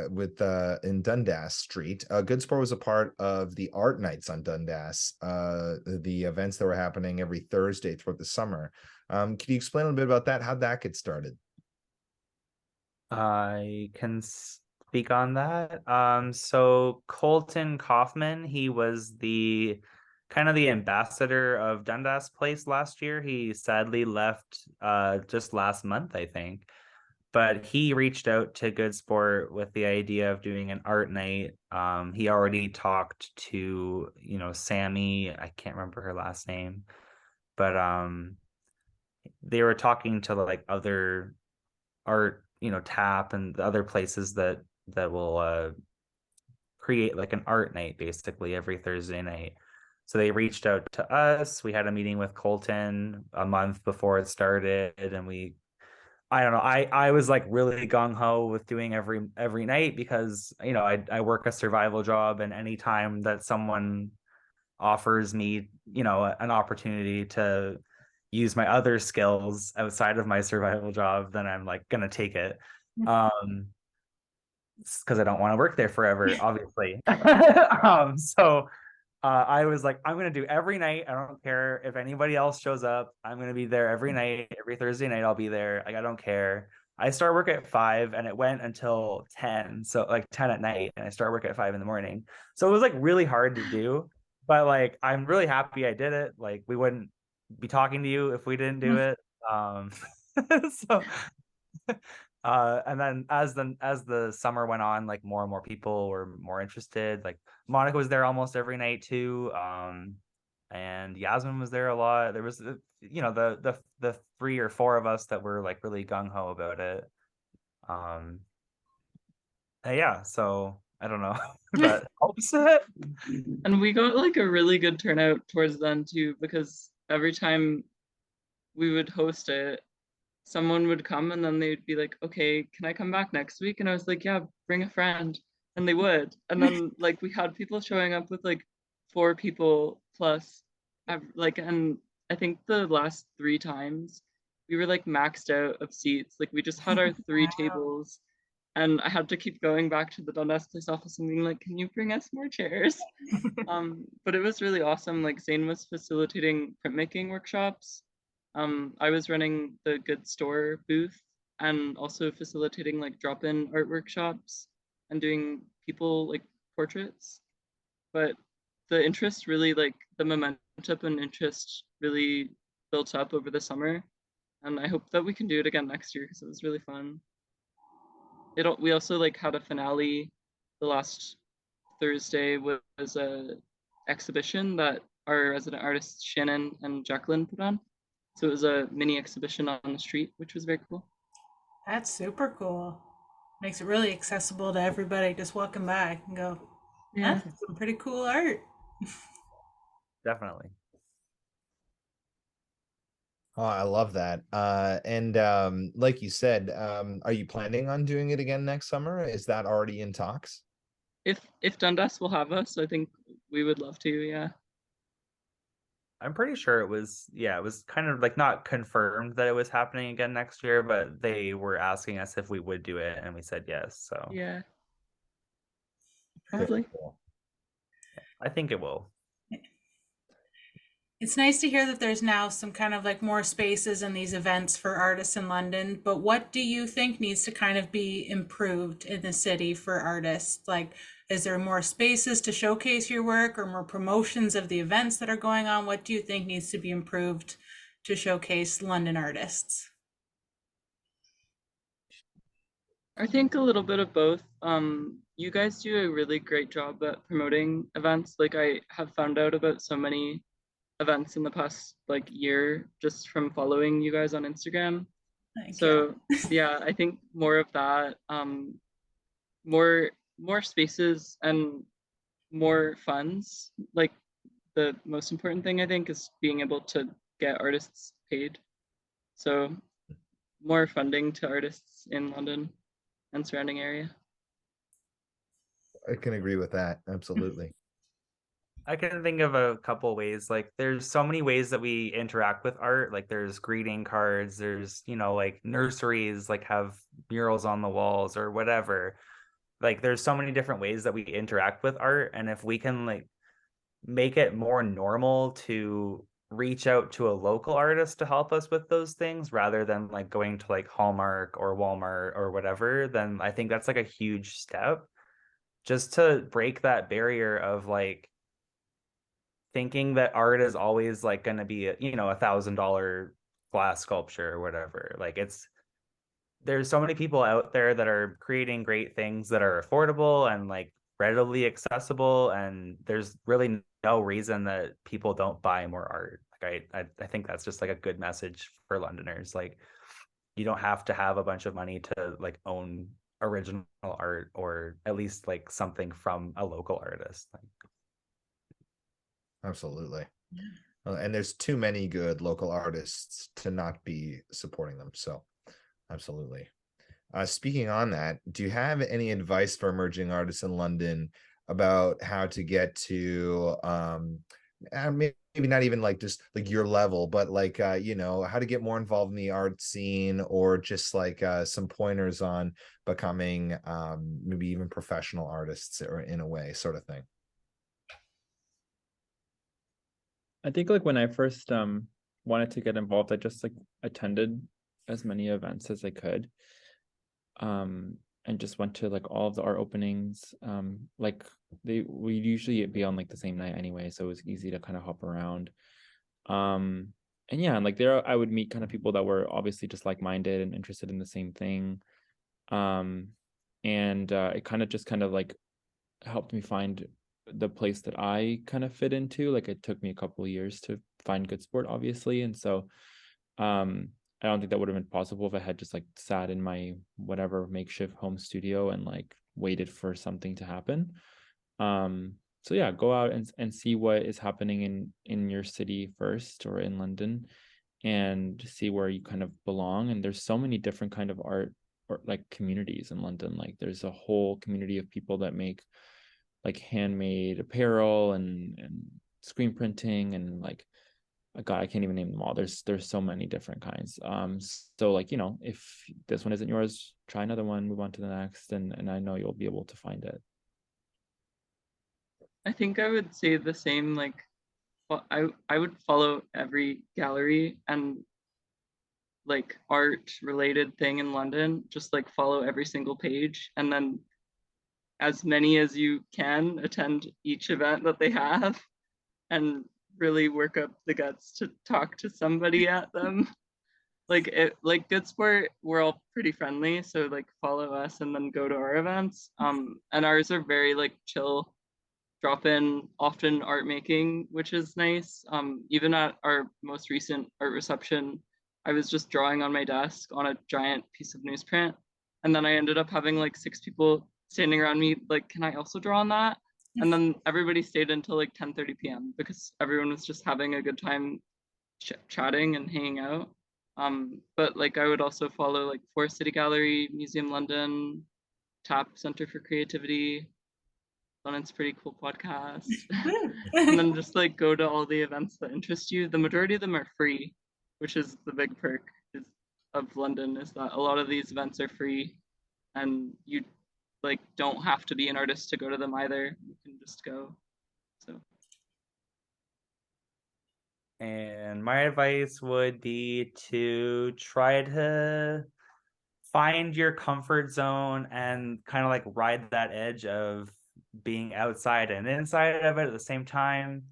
with in Dundas Street, Good Sport was a part of the art nights on Dundas, the events that were happening every Thursday throughout the summer. Can you explain a little bit about that? How'd that get started? I can speak on that. So Colton Kaufman, he was the kind of the ambassador of Dundas Place last year. He sadly left just last month, I think. But he reached out to Good Sport with the idea of doing an art night. He already talked to, Sammy, I can't remember her last name, but they were talking to like other art, TAP and the other places that will create like an art night basically every Thursday night. So they reached out to us. We had a meeting with Colton a month before it started, and I don't know. I was like really gung ho with doing every night because I work a survival job, and anytime that someone offers me an opportunity to use my other skills outside of my survival job, then I'm like gonna take it. Because I don't want to work there forever, obviously. So I was like, I'm gonna do every night. I don't care if anybody else shows up. I'm gonna be there every night. Every Thursday night, I'll be there. Like, I don't care. I start work at 5 and it went until 10. So like 10 at night, and I start work at 5 in the morning. So it was like really hard to do, but like I'm really happy I did it. Like, we wouldn't be talking to you if we didn't do it. So and then as the summer went on, like more and more people were more interested. Like Monica was there almost every night too, and Yasmin was there a lot. There was the 3 or 4 of us that were like really gung-ho about it. Yeah, so I don't know if that helps it. And we got like a really good turnout towards then too, because every time we would host it, someone would come and then they'd be like, okay, can I come back next week? And I was like, yeah, bring a friend. And they would. And then like we had people showing up with like 4 people plus. And I think the last 3 times we were like maxed out of seats. Like we just had our 3 Wow. tables, and I had to keep going back to the Dundas Place office and being like, can you bring us more chairs? But it was really awesome. Like Zane was facilitating printmaking workshops. I was running the Good Store booth and also facilitating like drop-in art workshops and doing people like portraits. But the interest really, like the momentum and interest really built up over the summer. And I hope that we can do it again next year because it was really fun. We also like had a finale the last Thursday was a exhibition that our resident artists Shannon and Jacqueline put on. So it was a mini exhibition on the street, which was very cool. That's super cool. Makes it really accessible to everybody just walking by and go, Yeah. that's some pretty cool art. Definitely. Oh, I love that. And like you said, are you planning on doing it again next summer? Is that already in talks? If Dundas will have us, I think we would love to, yeah. I'm pretty sure it was kind of like not confirmed that it was happening again next year, but they were asking us if we would do it, and we said yes. So Yeah, Very hopefully. cool. I think it will. It's nice to hear that there's now some kind of like more spaces in these events for artists in London, but what do you think needs to kind of be improved in the city for artists? Like, is there more spaces to showcase your work or more promotions of the events that are going on? What do you think needs to be improved to showcase London artists? I think a little bit of both. You guys do a really great job at promoting events. Like I have found out about so many events in the past like year just from following you guys on Instagram. Thank So you. yeah, I think more of that, more spaces and more funds. Like the most important thing I think is being able to get artists paid. So more funding to artists in London and surrounding area. I can agree with that. Absolutely. I can think of a couple ways. Like there's so many ways that we interact with art. Like there's greeting cards, there's, like nurseries like have murals on the walls or whatever. Like there's so many different ways that we interact with art. And if we can like make it more normal to reach out to a local artist to help us with those things rather than like going to like Hallmark or Walmart or whatever, then I think that's like a huge step just to break that barrier of like thinking that art is always like going to be $1,000 glass sculpture or whatever. Like there's so many people out there that are creating great things that are affordable and like readily accessible, and there's really no reason that people don't buy more art. Like I think that's just like a good message for Londoners. Like you don't have to have a bunch of money to like own original art, or at least like something from a local artist. Like, Absolutely. And there's too many good local artists to not be supporting them. So absolutely. Speaking on that, do you have any advice for emerging artists in London about how to get to maybe not even like just like your level, but like how to get more involved in the art scene, or just like some pointers on becoming maybe even professional artists, or in a way, sort of thing? I think like when I first wanted to get involved, I just like attended as many events as I could. And just went to like all of the art openings. Like we usually be on like the same night anyway, so it was easy to kind of hop around. And yeah, and like there I would meet kind of people that were obviously just like-minded and interested in the same thing. And it kind of like helped me find the place that I kind of fit into. Like it took me a couple of years to find good sport, obviously. And so I don't think that would have been possible if I had just like sat in my whatever makeshift home studio and like waited for something to happen. So yeah, go out and see what is happening in your city first, or in London, and see where you kind of belong. And there's so many different kind of art or like communities in London. Like there's a whole community of people that make like handmade apparel and screen printing, and like God, I can't even name them all. There's so many different kinds. So like, if this one isn't yours, try another one, move on to the next, and I know you'll be able to find it. I think I would say the same. Like, well, I would follow every gallery and like art related thing in London. Just like follow every single page, and then as many as you can attend each event that they have, and really work up the guts to talk to somebody at them. Like Good Sport, we're all pretty friendly, so like follow us and then go to our events. And ours are very like chill, drop in, often art making, which is nice. Even at our most recent art reception, I was just drawing on my desk on a giant piece of newsprint, and then I ended up having like 6 people standing around me like, can I also draw on that? And then everybody stayed until like 10:30 p.m. because everyone was just having a good time chatting and hanging out. But like I would also follow like Forest City Gallery, Museum London, TAP Center for Creativity, on its pretty cool podcast. And then just like go to all the events that interest you. The majority of them are free, which is the big perk of London, is that a lot of these events are free and you like don't have to be an artist to go to them either. You can just go. So And my advice would be to try to find your comfort zone and kind of like ride that edge of being outside and inside of it at the same time.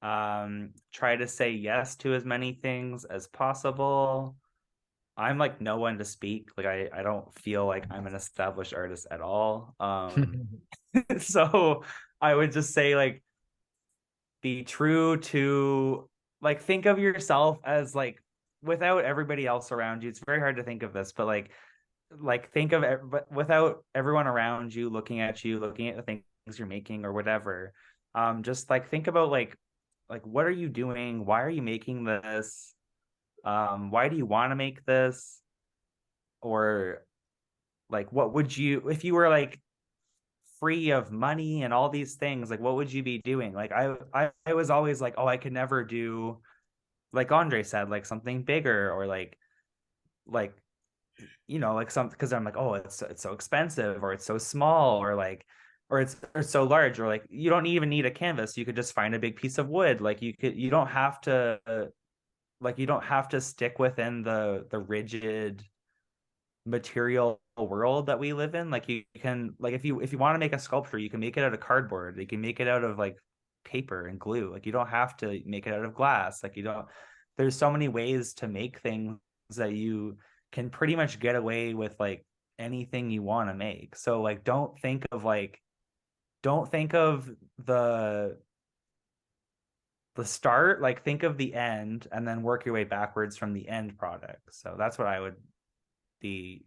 Try to say yes to as many things as possible. I'm like no one to speak. Like I don't feel like I'm an established artist at all. So I would just say like be true to like think of yourself as like without everybody else around you. It's very hard to think of this, but like think of without everyone around you looking at the things you're making or whatever. Just like think about like what are you doing? Why are you making this? Why do you want to make this? Or like what would you, if you were like free of money and all these things, like what would you be doing? Like I was always like, oh, I could never do, like Andre said, like something bigger or like you know, like some, because I'm like, oh, it's so expensive or it's so small or like or it's so large, or like you don't even need a canvas, you could just find a big piece of wood. Like you don't have to like you don't have to stick within the rigid material world that we live in. Like you can, like if you want to make a sculpture, you can make it out of cardboard, you can make it out of like paper and glue. Like you don't have to make it out of glass. Like you don't, there's so many ways to make things that you can pretty much get away with like anything you want to make. So like don't think of the start, like think of the end and then work your way backwards from the end product. So that's what I would be.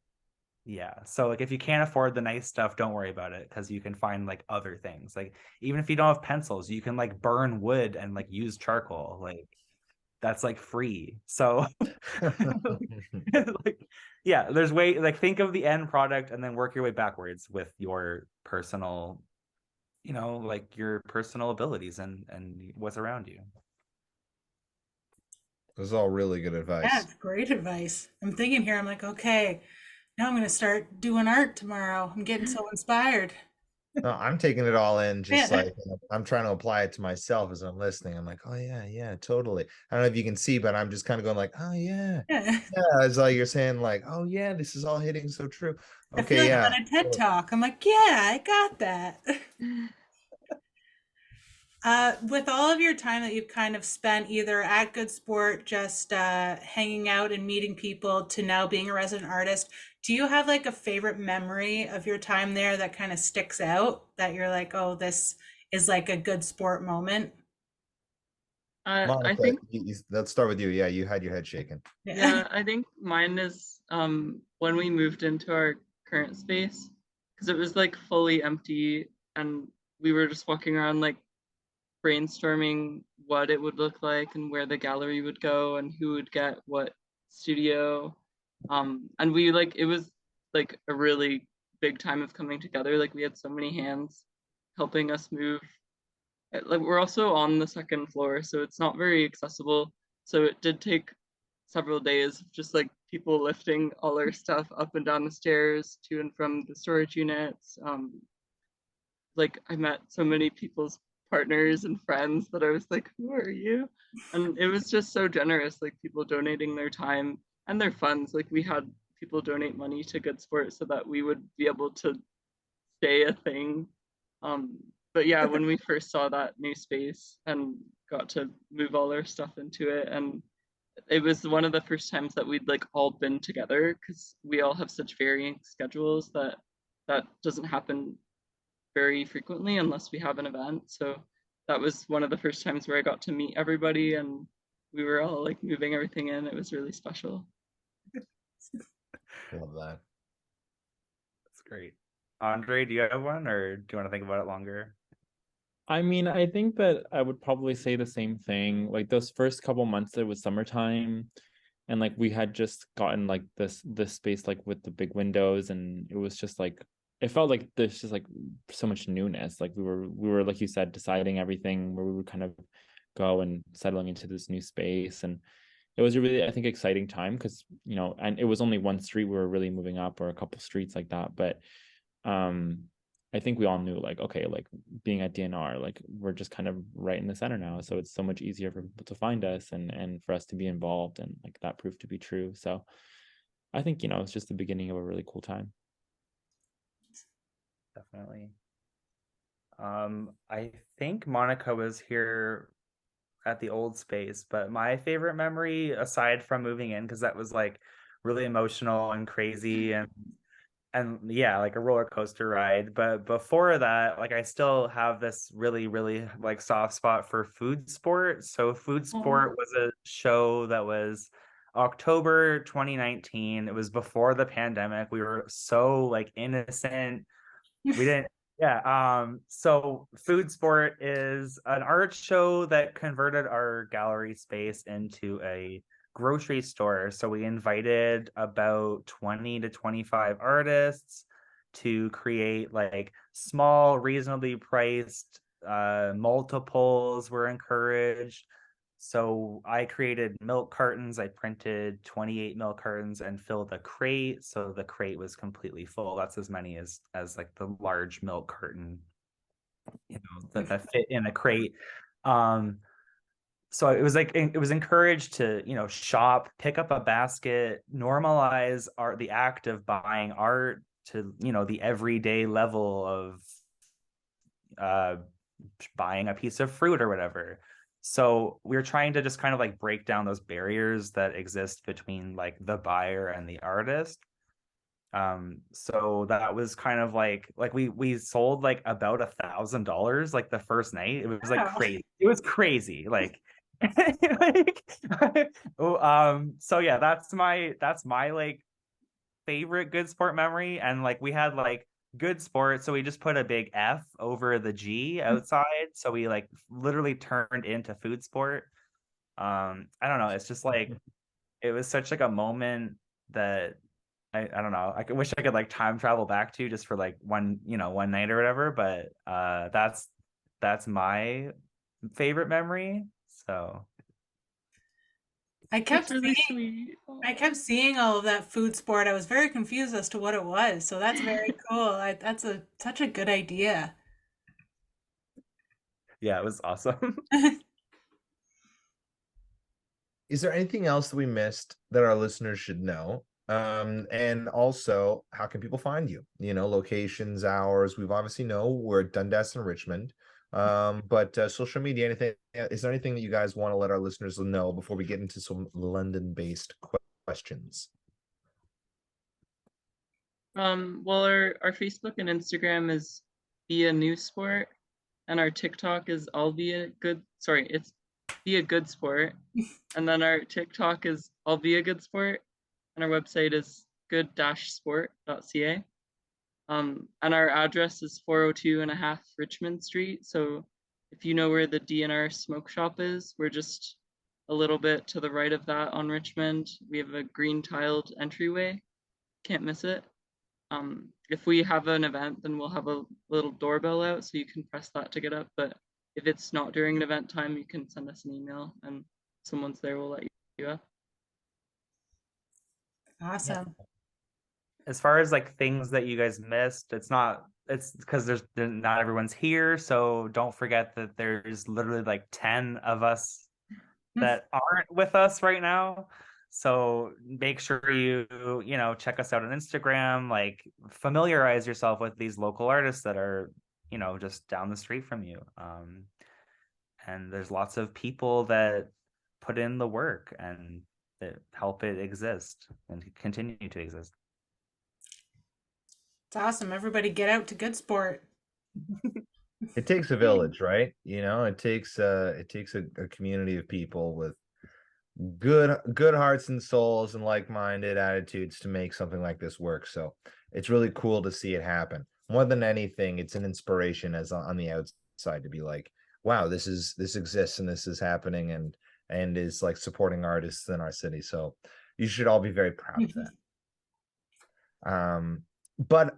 Yeah, so like if you can't afford the nice stuff, don't worry about it, because you can find like other things. Like even if you don't have pencils, you can like burn wood and like use charcoal. Like that's like free. So like yeah, there's way, like think of the end product and then work your way backwards with your personal, you know, like your personal abilities and what's around you. This is all really good Yeah, advice. it's great advice. I'm thinking here, I'm like, okay, now I'm going to start doing art tomorrow. I'm getting so inspired. No, I'm taking it all in, just Yeah. like I'm trying to apply it to myself as I'm listening. I'm like, oh yeah, totally. I don't know if you can see, but I'm just kind of going like, oh yeah, Yeah. yeah. It's like you're saying, like, oh yeah, this is all hitting so true. I feel Okay, like I'm yeah. on a TED Talk. I'm like, yeah, I got that. With all of your time that you've kind of spent either at Good Sport, just hanging out and meeting people, to now being a resident artist, do you have like a favorite memory of your time there that kind of sticks out that you're like, oh, this is like a Good Sport moment? I Monica, think let's start with you. Yeah, you had your head shaking. yeah, I think mine is when we moved into our current space, because it was like fully empty and we were just walking around like brainstorming what it would look like and where the gallery would go and who would get what studio. And we like, it was like a really big time of coming together. Like we had so many hands helping us move. Like we're also on the second floor, so it's not very accessible. So it did take several days of just like people lifting all our stuff up and down the stairs to and from the storage units. Like I met so many people's partners and friends that I was like, who are you? And it was just so generous, like people donating their time and their funds. Like we had people donate money to Good Sport so that we would be able to stay a thing. But yeah, when we first saw that new space and got to move all our stuff into it, and it was one of the first times that we'd like all been together, because we all have such varying schedules that that doesn't happen very frequently unless we have an event. So that was one of the first times where I got to meet everybody and we were all like moving everything in. It was really special. Love that. That's great. Andre, do you have one, or do you want to think about it longer? I mean, I think that I would probably say the same thing. Like those first couple months, it was summertime, and like we had just gotten like this space like with the big windows, and it was just like it felt like there's just like so much newness. Like we were like you said, deciding everything, where we would kind of go and settling into this new space. And it was a really, I think, exciting time, because and it was only one street we were really moving up, or a couple streets like that. But I think we all knew, like, okay, like being at DNR, like we're just kind of right in the center now, so it's so much easier for people to find us and for us to be involved, and like that proved to be true. So I think it's just the beginning of a really cool time. Definitely. I think Monica was here at the old space, but my favorite memory, aside from moving in, because that was like really emotional and crazy and yeah, like a roller coaster ride. But before that, like I still have this really, really like soft spot for Food Sport. So Food Sport was a show that was October 2019. It was before the pandemic. We were so like innocent. We didn't, yeah. So Food Sport is an art show that converted our gallery space into a grocery store. So we invited about 20 to 25 artists to create like small, reasonably priced multiples were encouraged. So I created milk cartons. I printed 28 milk cartons and filled a crate. So the crate was completely full. That's as many as like the large milk carton, that fit in a crate. So it was like, it was encouraged to, shop, pick up a basket, normalize art, the act of buying art, to, the everyday level of buying a piece of fruit or whatever. So we're trying to just kind of like break down those barriers that exist between like the buyer and the artist. So that was kind of like we sold like about $1,000 like the first night. It was like crazy. It was crazy. Like, so yeah, that's my like favorite Good Sport memory. And like we had like Good Sport, so we just put a big F over the G outside, so we like literally turned into Food Sport. I don't know, it's just like it was such like a moment that I don't know, I wish I could like time travel back to, just for like one night or whatever. But that's my favorite memory. So I kept That's really seeing, sweet. I kept seeing all of that Food Sport. I was very confused as to what it was. So that's very cool. That's such a good idea. yeah, it was awesome. Is there anything else that we missed that our listeners should know? And also, how can people find you? Locations, hours. We've obviously know we're at Dundas and Richmond. But social media, anything? Is there anything that you guys want to let our listeners know before we get into some London-based questions? Well, our Facebook and Instagram is Be a New Sport, and our TikTok is it's Be a Good Sport, and then our TikTok is I'll Be a Good Sport, and our website is good-sport.ca. And our address is 402.5 Richmond Street. So if you know where the DNR smoke shop is, we're just a little bit to the right of that on Richmond. We have a green tiled entryway. Can't miss it. If we have an event, then we'll have a little doorbell out, so you can press that to get up. But if it's not during an event time, you can send us an email, and someone's there will let you up. Awesome. As far as like things that you guys missed, it's because not everyone's here, so don't forget that there's literally like 10 of us that aren't with us right now. So make sure you check us out on Instagram, like familiarize yourself with these local artists that are just down the street from you. And there's lots of people that put in the work and that help it exist and continue to exist. It's awesome. Everybody get out to Good Sport. It takes a village, right? It takes a community of people with good hearts and souls and like-minded attitudes to make something like this work. So it's really cool to see it happen. More than anything, it's an inspiration as on the outside to be like, wow, this exists and this is happening and is like supporting artists in our city. So you should all be very proud of that. But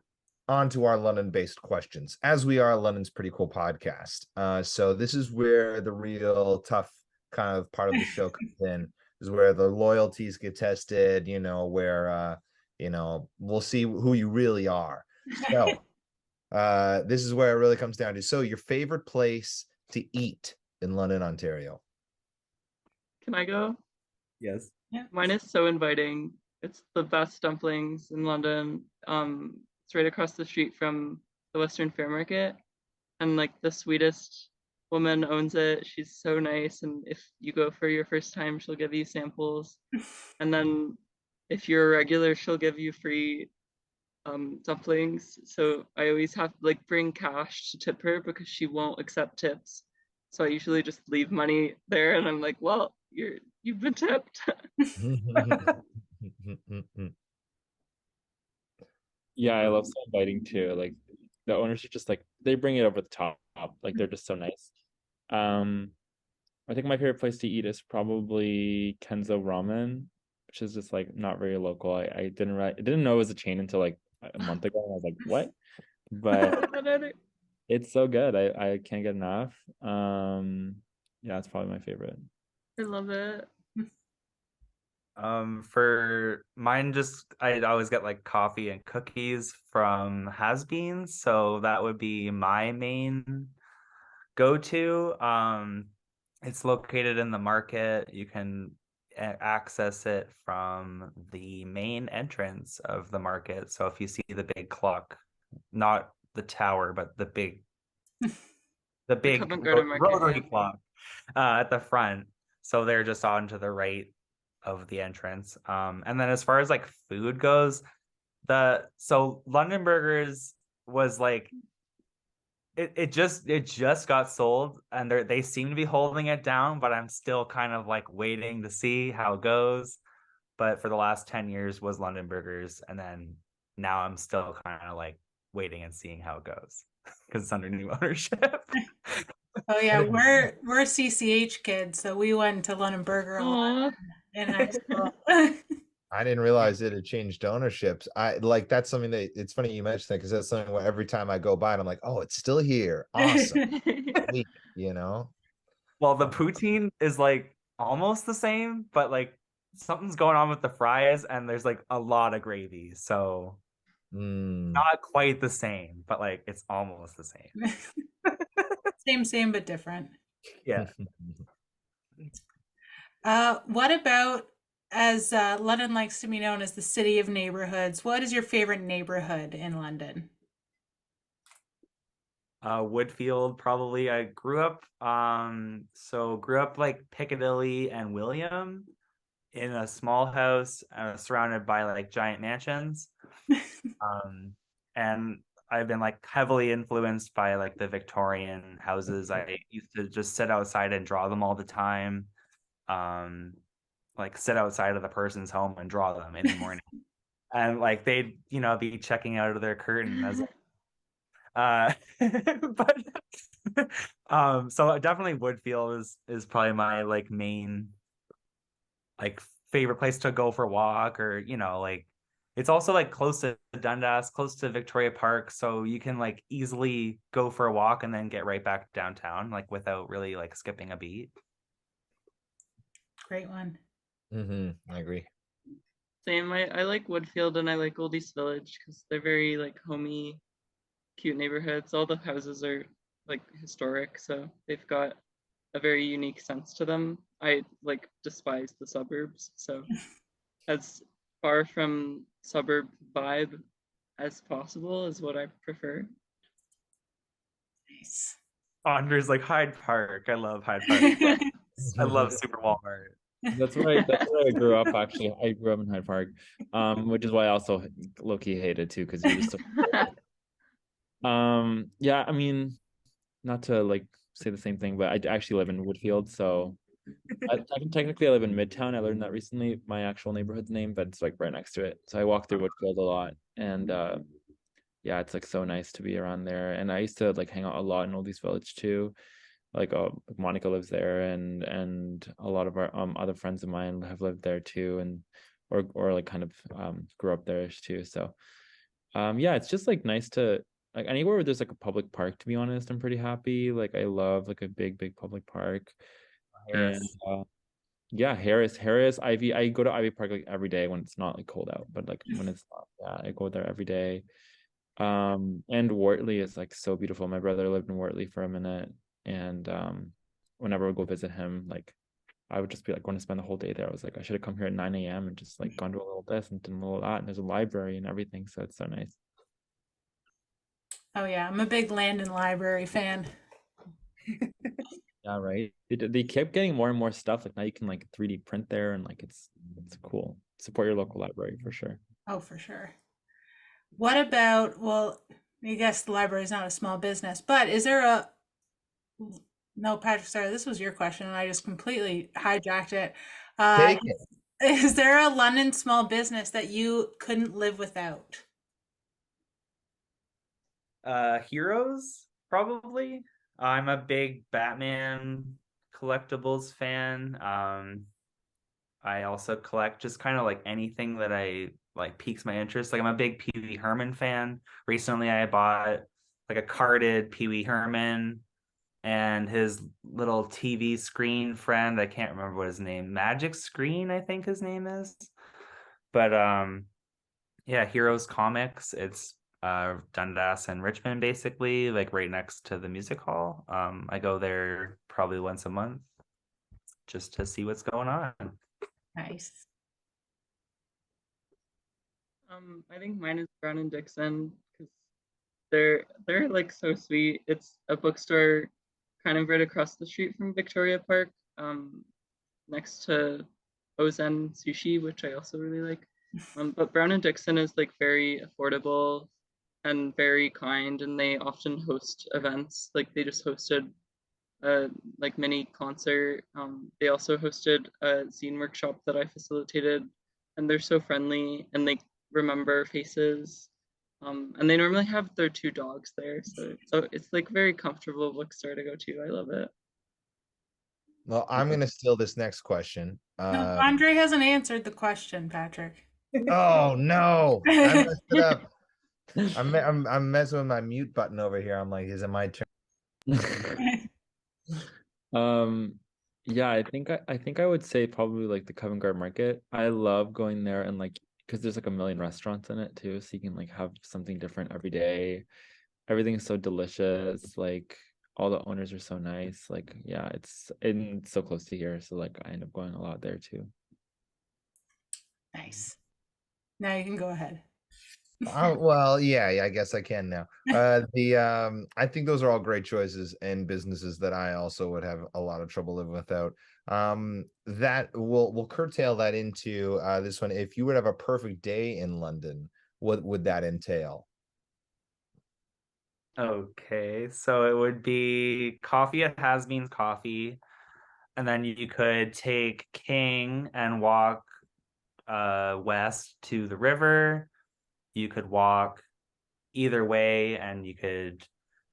on to our London-based questions, as we are London's Pretty Cool podcast. So this is where the real tough kind of part of the show comes in, is where the loyalties get tested, where we'll see who you really are. So this is where it really comes down to, so your favorite place to eat in London, Ontario. Can I go? Yes. Yeah. Mine is so inviting. It's the best dumplings in London. It's right across the street from the Western Fair Market, and like the sweetest woman owns it. She's so nice, and if you go for your first time, she'll give you samples, and then if you're a regular, she'll give you free dumplings. So I always have to like bring cash to tip her because she won't accept tips. So I usually just leave money there, and I'm like, well, you've been tipped. Yeah, I love so inviting too. Like the owners are just like, they bring it over the top. Like they're just so nice. I think my favorite place to eat is probably Kenzo Ramen, which is just like not very local. I didn't know it was a chain until like a month ago. And I was like, what? But it's so good. I can't get enough. Yeah, it's probably my favorite. I love it. For mine, I always get like coffee and cookies from Has Beans, so that would be my main go-to. It's located in the market. You can access it from the main entrance of the market. So if you see the big clock, not the tower, but the big Covent Garden Market, rotary yeah. clock at the front. So they're just on to the right of the entrance. And then as far as like food goes, London Burgers was like it just got sold, and they seem to be holding it down, but I'm still kind of like waiting to see how it goes. But for the last 10 years was London Burgers, and then now I'm still kind of like waiting and seeing how it goes because it's under new ownership. Oh yeah, we're CCH kids, so we went to London Burger a lot in high school. I didn't realize it had changed ownerships. That's something that, it's funny you mentioned that, because that's something where every time I go by, I'm like, oh, it's still here. Awesome. Sweet, Well, the poutine is like almost the same, but like something's going on with the fries, and there's like a lot of gravy, so not quite the same, but like it's almost the same. Same but different. Yeah. What about, as London likes to be known as the city of neighborhoods, what is your favorite neighborhood in London? Woodfield, probably. I grew up like Piccadilly and William in a small house, surrounded by like giant mansions. And I've been like heavily influenced by like the Victorian houses. I used to just sit outside and draw them all the time. Like sit outside of the person's home and draw them in the morning. And like they'd, be checking out of their curtain as but so definitely Woodfield is probably my like main like favorite place to go for a walk, or like it's also like close to Dundas, close to Victoria Park, so you can like easily go for a walk and then get right back downtown like without really like skipping a beat. Great one. I agree. Same. I like Woodfield, and I like Old East Village because they're very like homey, cute neighborhoods. All the houses are like historic, so they've got a very unique sense to them. I like despise the suburbs, so as far from suburb vibe as possible is what I prefer. Nice. Andre's like Hyde Park. I love Hyde Park. I love Super Walmart. That's where I grew up. Actually, I grew up in Hyde Park, which is why I also low-key hated too, because you just yeah, I mean, not to like say the same thing, but I actually live in Woodfield, so technically I live in Midtown. I learned that recently, my actual neighborhood's name, but it's like right next to it. So I walk through Woodfield a lot, and yeah, it's like so nice to be around there. And I used to like hang out a lot in Oldies Village too. Like Monica lives there, and a lot of our other friends of mine have lived there too, and or like kind of grew up there too. So Yeah, it's just like nice to like anywhere where there's like a public park, to be honest, I'm pretty happy. Like I love like a big public park. And Harris. yeah, Harris, Ivy. I go to Ivy Park like every day when it's not like cold out, but like when it's not, yeah, I go there every day. And Wortley is like so beautiful. My brother lived in Wortley for a minute, and whenever we go visit him, like I would just be like going to spend the whole day there. I was like, I should have come here at 9 a.m. and just like gone to a little this and done a little that. And there's a library and everything, so it's so nice. Oh yeah, I'm a big land and library fan. Yeah, right. They kept getting more and more stuff. Like now you can like 3D print there, and like it's cool. Support your local library for sure. Oh, for sure. What about, well, I guess the library is not a small business, but is there a, no, Patrick, sorry, this was your question and I just completely hijacked it. Take it. Is there a London small business that you couldn't live without? Heroes, probably. I'm a big Batman collectibles fan. I also collect just kind of like anything that I like piques my interest. Like I'm a big Pee Wee Herman fan. Recently I bought like a carded Pee Wee Herman and his little TV screen friend. I can't remember what his name, Magic Screen, I think his name is. But yeah, Heroes Comics. It's Dundas and Richmond, basically, like right next to the music hall. I go there probably once a month just to see what's going on. Nice. I think mine is Brown and Dixon because they're like so sweet. It's a bookstore kind of right across the street from Victoria Park, next to Ozen Sushi, which I also really like. But Brown and Dixon is like very affordable and very kind, and they often host events. Like they just hosted a like mini concert. They also hosted a zine workshop that I facilitated, and they're so friendly and they remember faces. And they normally have their two dogs there, so it's like very comfortable bookstore to go to. I love it. Well, I'm gonna steal this next question. No, Andre hasn't answered the question, Patrick. Oh no, I messed it up. I'm messing with my mute button over here. I'm like, is it my turn? Yeah, I think I would say probably like the Covent Garden Market. I love going there and like because there's like a million restaurants in it too, so you can like have something different every day. Everything's so delicious. Like all the owners are so nice. Like yeah, it's so close to here, so like I end up going a lot there too. Nice. Now you can go ahead. Well, yeah, I guess I can now. I think those are all great choices and businesses that I also would have a lot of trouble living without. That we'll curtail that into this one. If you would have a perfect day in London, what would that entail? Okay, so it would be coffee at Has Bean's Coffee, and then you could take King and walk west to the river. You could walk either way, and you could,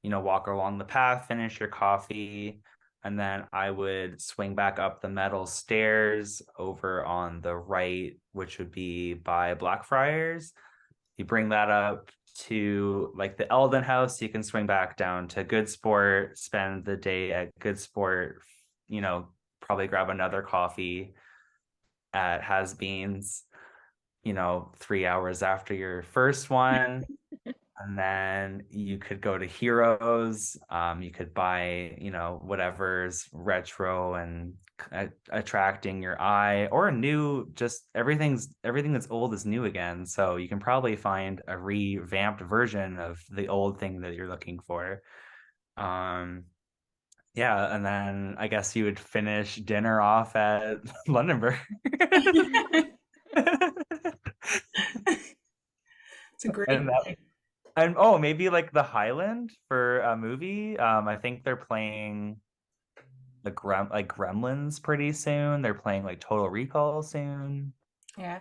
walk along the path, finish your coffee, and then I would swing back up the metal stairs over on the right, which would be by Blackfriars. You bring that up to like the Eldon House, you can swing back down to Good Sport, spend the day at Good Sport, probably grab another coffee at Has Bean's, 3 hours after your first one. And then you could go to Heroes. You could buy, whatever's retro and attracting your eye, or new. Just everything that's old is new again. So you can probably find a revamped version of the old thing that you're looking for. Yeah, and then I guess you would finish dinner off at Londonburg. It's a great And day. And oh, maybe like the Highland for a movie. I think they're playing the Gremlins pretty soon. They're playing like Total Recall soon. Yeah.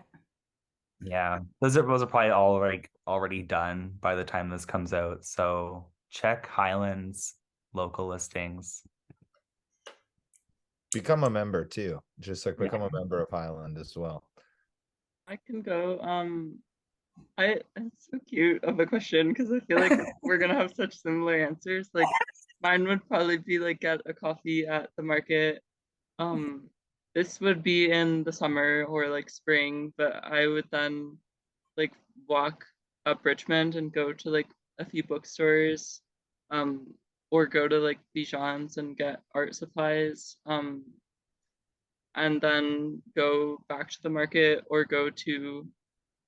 Yeah, those are probably all like already done by the time this comes out. So check Highland's local listings. Become a member too. Just like Yeah. become a member of Highland as well. I can go. It's so cute of a question because I feel like we're gonna have such similar answers. Like mine would probably be like get a coffee at the market. Um, this would be in the summer or like spring, but I would then like walk up Richmond and go to like a few bookstores, um, or go to like Bijan's and get art supplies, and then go back to the market or go to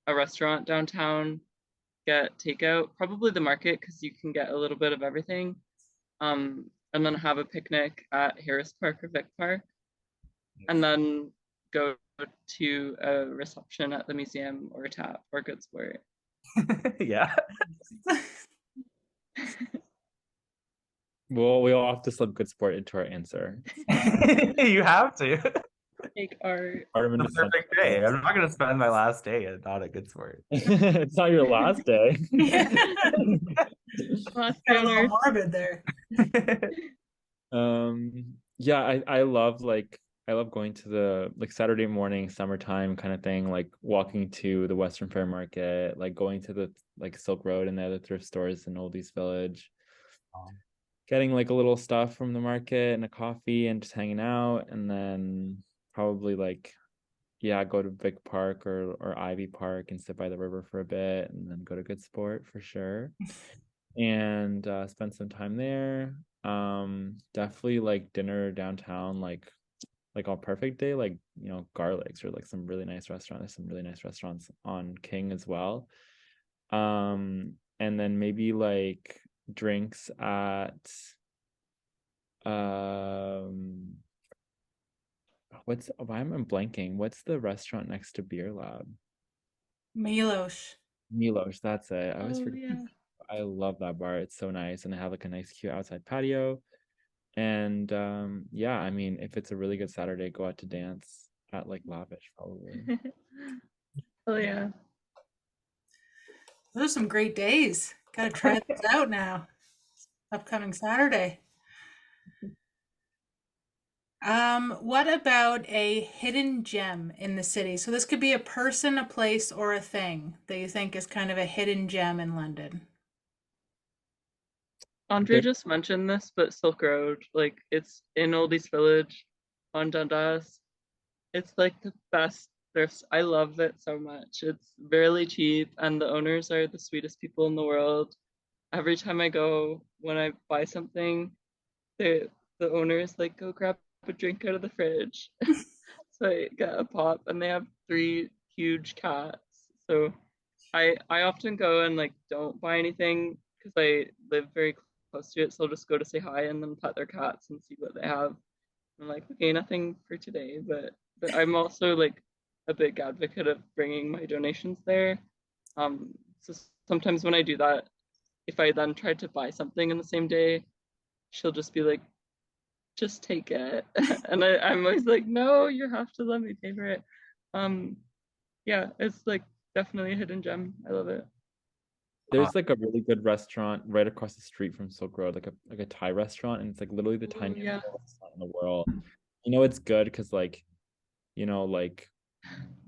a restaurant downtown, get takeout, probably the market because you can get a little bit of everything, and then have a picnic at Harris Park or Vic Park, and then go to a reception at the museum or tap or Good Sport. Yeah. Well, we all have to slip good sport into our answer. You have to. Take art. Part of an The essential perfect day. part. I'm not gonna spend my last day at not a good sport. It's not your last day. Last Got a little dinner. morbid there. Yeah, I love I love going to the like Saturday morning summertime kind of thing, like walking to the Western Fair Market, like going to the like Silk Road and the other thrift stores in Oldies Village, getting like a little stuff from the market and a coffee and just hanging out, and then probably like yeah, go to Vic Park or Ivy Park and sit by the river for a bit, and then go to Good Sport for sure, and spend some time there. Definitely like dinner downtown, like on perfect day, like Garlic's or like some really nice restaurant. There's some really nice restaurants on King as well. And then maybe like drinks at why am I blanking? What's the restaurant next to Beer Lab? Milosh. Milosh, that's it. I always Oh forget. yeah. I love that bar. It's so nice, and they have like a nice, cute outside patio. And yeah, I mean, if it's a really good Saturday, go out to dance at like Lavish, probably. Oh yeah. Those are some great days. Got to try this out now. Upcoming Saturday. What about a hidden gem in the city? So this could be a person, a place, or a thing that you think is kind of a hidden gem in London. Andre There- just mentioned this, but Silk Road, like it's in Oldies Village on Dundas. It's like the best thrift. I love it so much. It's really cheap, and the owners are the sweetest people in the world. Every time I go, when I buy something, the owners like go grab a drink out of the fridge. So I get a pop, and they have three huge cats. So I often go and like don't buy anything because I live very close to it. So I'll just go to say hi and then pet their cats and see what they have. I'm like, okay, nothing for today, but I'm also like a big advocate of bringing my donations there. So sometimes when I do that, if I then try to buy something in the same day, she'll just be like, just take it. And I'm always like, no, you have to let me pay for it. Yeah, it's like definitely a hidden gem. I love it. There's like a really good restaurant right across the street from Silk Road, like a Thai restaurant, and it's like literally the Ooh, tiniest yeah. restaurant in the world. It's good because like like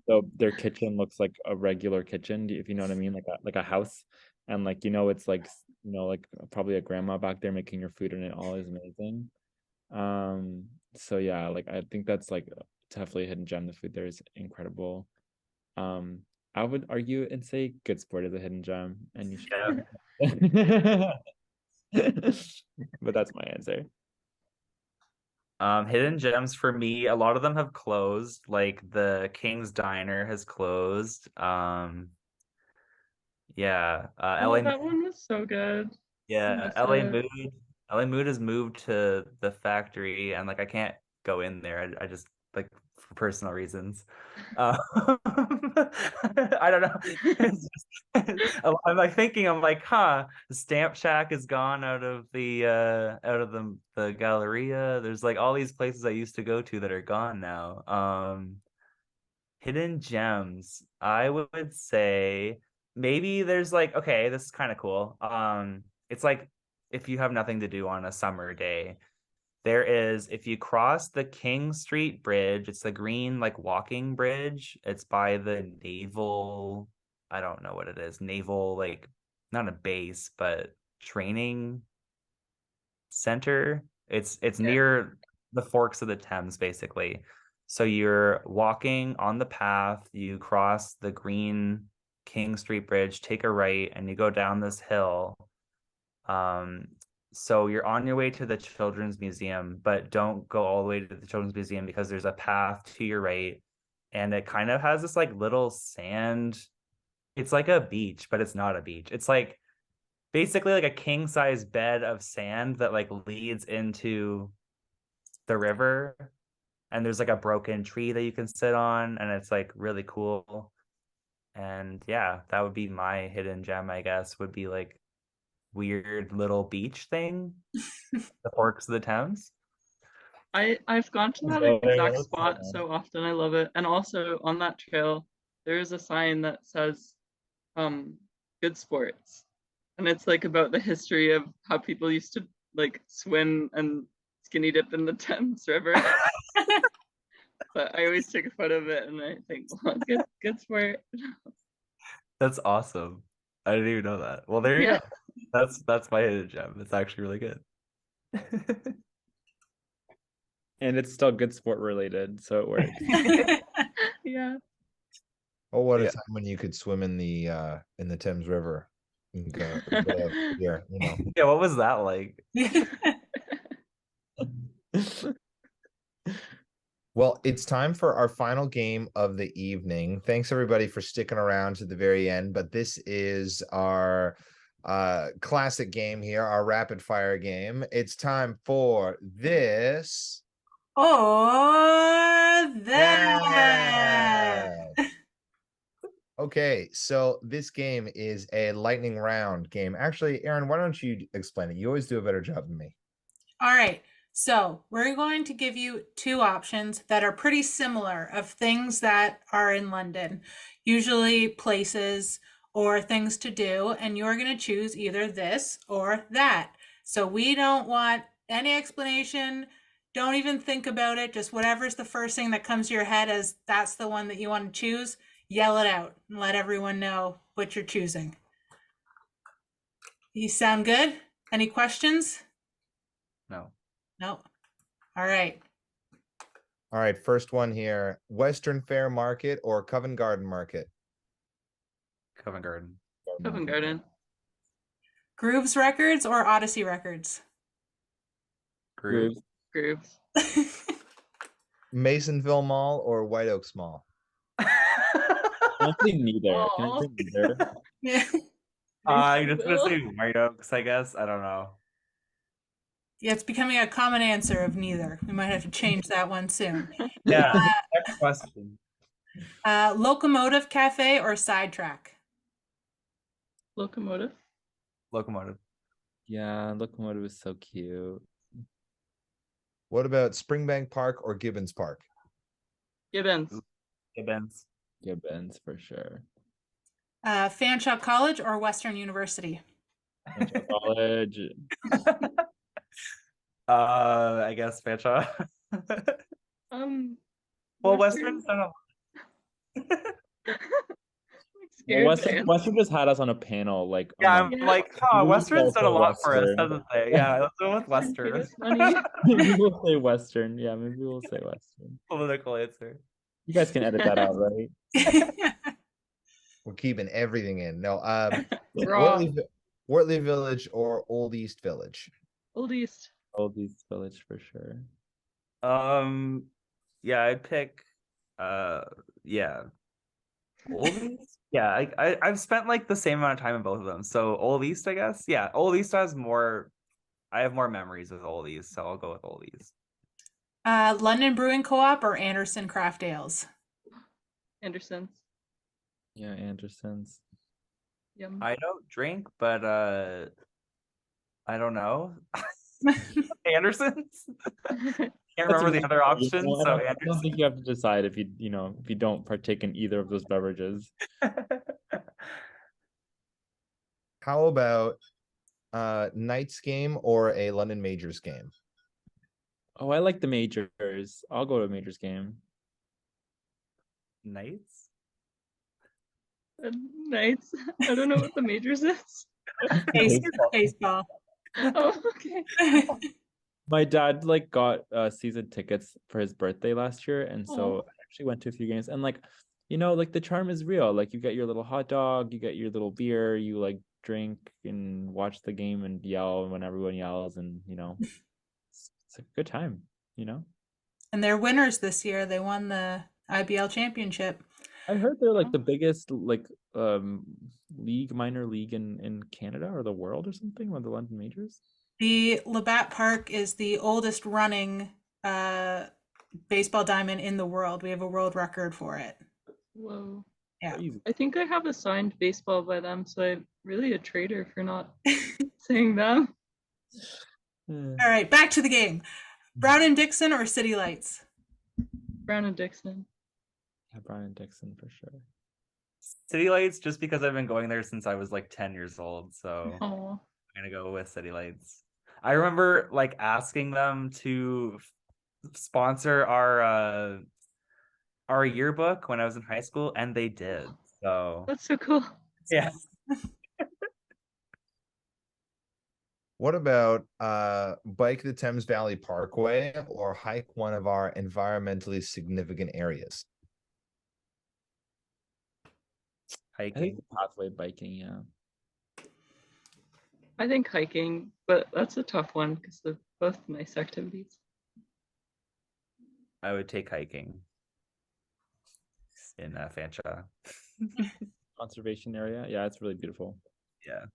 so their kitchen looks like a regular kitchen, if you know what I mean, like a house, and like it's like like probably a grandma back there making your food, and it all is amazing. So yeah, like I think that's like definitely a hidden gem. The food there is incredible. Um, I would argue and say Good Sport is a hidden gem, and you should. Yeah. But that's my answer. Hidden gems for me, a lot of them have closed. Like the King's Diner has closed. Yeah. Oh, LA, that one was so good. I yeah, missed LA it. Mood. LA Mood has moved to the factory, and like I can't go in there. I just like for personal reasons. I don't know. It's I'm like thinking, I'm like, huh, the Stamp Shack is gone out of the Galleria. There's like all these places I used to go to that are gone now. Hidden gems. I would say maybe there's like, okay, this is kind of cool. It's like if you have nothing to do on a summer day, there is, if you cross the King Street Bridge, it's the green like walking bridge. It's by the naval I don't know what it is, naval, like not a base, but training center. It's near the forks of the Thames, basically. So you're walking on the path, you cross the green King Street Bridge, take a right, and you go down this hill. So you're on your way to the Children's Museum, but don't go all the way to the Children's Museum because there's a path to your right, and it kind of has this like little sand. It's like a beach, but it's not a beach. It's like basically like a king size bed of sand that like leads into the river, and there's like a broken tree that you can sit on, and it's like really cool. And yeah, that would be my hidden gem, I guess, would be like weird little beach thing, the forks of the Thames. I've gone to that exact spot so often. I love it. And also on that trail, there is a sign that says good sports. And it's like about the history of how people used to like swim and skinny dip in the Thames River. But I always take a photo of it and I think, well, good sport. That's awesome. I didn't even know that. Well, there you Yeah. go. That's my hidden gem. It's actually really good. And it's still good sport related, so it works. Yeah. Oh, what a Yeah. time when you could swim in the Thames River. Yeah, you know. Yeah, what was that like? Well, it's time for our final game of the evening. Thanks everybody for sticking around to the very end, but this is our classic game here, our rapid fire game. It's time for this Or that. Yeah. Okay, so this game is a lightning round game. Actually, Aaron, why don't you explain it? You always do a better job than me. All right. So we're going to give you two options that are pretty similar of things that are in London, usually places or things to do, and you're going to choose either this or that. So we don't want any explanation. Don't even think about it. Just whatever's the first thing that comes to your head as that's the one that you want to choose, yell it out and let everyone know what you're choosing. You sound good? Any questions? No. No. All right. All right, first one here. Western Fair Market or Covent Garden Market? Covent Garden. Covent Garden. Grooves Records or Odyssey Records? Groove. Grooves. Masonville Mall or White Oaks Mall? Can I say neither? Can I Aw. say neither? Yeah. I'm just gonna say White Oaks, I guess. I don't know. Yeah, it's becoming a common answer of neither. We might have to change that one soon. Yeah. Next question. Locomotive Cafe or Sidetrack? Locomotive. Locomotive. Yeah, Locomotive is so cute. What about Springbank Park or Gibbons Park? Gibbons. Gibbons. Gibbons for sure. Fanshawe College or Western University? Fanshawe College. I guess Fanshawe. Well, Western's done a Well, Western just had us on a panel, like yeah, on I'm a- like, We Western's will done a say lot for us, Western. doesn't they? Yeah, let's go with Western. It's funny. Maybe we'll say Western. Yeah, maybe we'll say Western. Political answer. You guys can edit that out, right? We're keeping everything in. No, Raw. Wortley Village or Old East Village? Old East. Old East Village for sure. Yeah, I'd pick yeah. Old East? Yeah, I've spent like the same amount of time in both of them. So Old East, I guess. Yeah, Old East has more. I have more memories with Old East, so I'll go with Old East. London Brewing Co-op or Anderson Craft Ales? Anderson's. Yeah, Anderson's. Yum. I don't drink, but I don't know. Anderson's? Can't remember the other options, I so don't Anderson. think you have to decide if you don't partake in either of those beverages. How about Knights game or a London Majors game? Oh, I like the majors. I'll go to a majors game. Knights? Nice. I don't know what the majors is. Baseball. Oh, okay. My dad like got season tickets for his birthday last year, and so I actually went to a few games. And like, like the charm is real. Like you get your little hot dog, you get your little beer, you like drink and watch the game and yell when everyone yells, and it's a good time. And they're winners this year. They won the IBL championship. I heard they're like the biggest like minor league in Canada or the world or something, one of the London majors. The Labatt Park is the oldest running baseball diamond in the world. We have a world record for it. Whoa. Yeah. Crazy. I think I have a signed baseball by them, so I'm really a traitor for not saying them. All right, back to the game. Brown and Dixon or City Lights? Brown and Dixon. Yeah, Brown and Dixon for sure. City Lights, just because I've been going there since I was like 10 years old. So Oh. I'm gonna go with City Lights. I remember like asking them to sponsor our yearbook when I was in high school, and they did. So That's so cool. yeah. What about bike the Thames Valley Parkway or hike one of our environmentally significant areas? I think Hiking. pathway biking, yeah. I think hiking, but that's a tough one because they're both nice activities. I would take hiking in Fanshawe. Conservation area. Yeah, it's really beautiful. Yeah.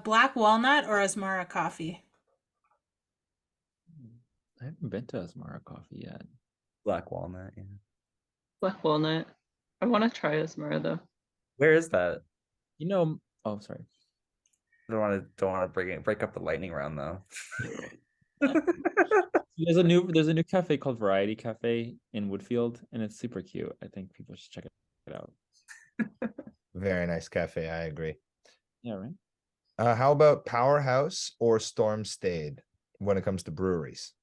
Black Walnut or Asmara Coffee? I haven't been to Asmara Coffee yet. Black Walnut, yeah. Black Walnut. I want to try Asmara though. Where is that? Oh, sorry. Don't want to break up the lightning round though. There's a new cafe called Variety Cafe in Woodfield, and it's super cute. I think people should check it out. Very nice cafe, I agree. Yeah, right. How about Powerhouse or Storm Stayed when it comes to breweries?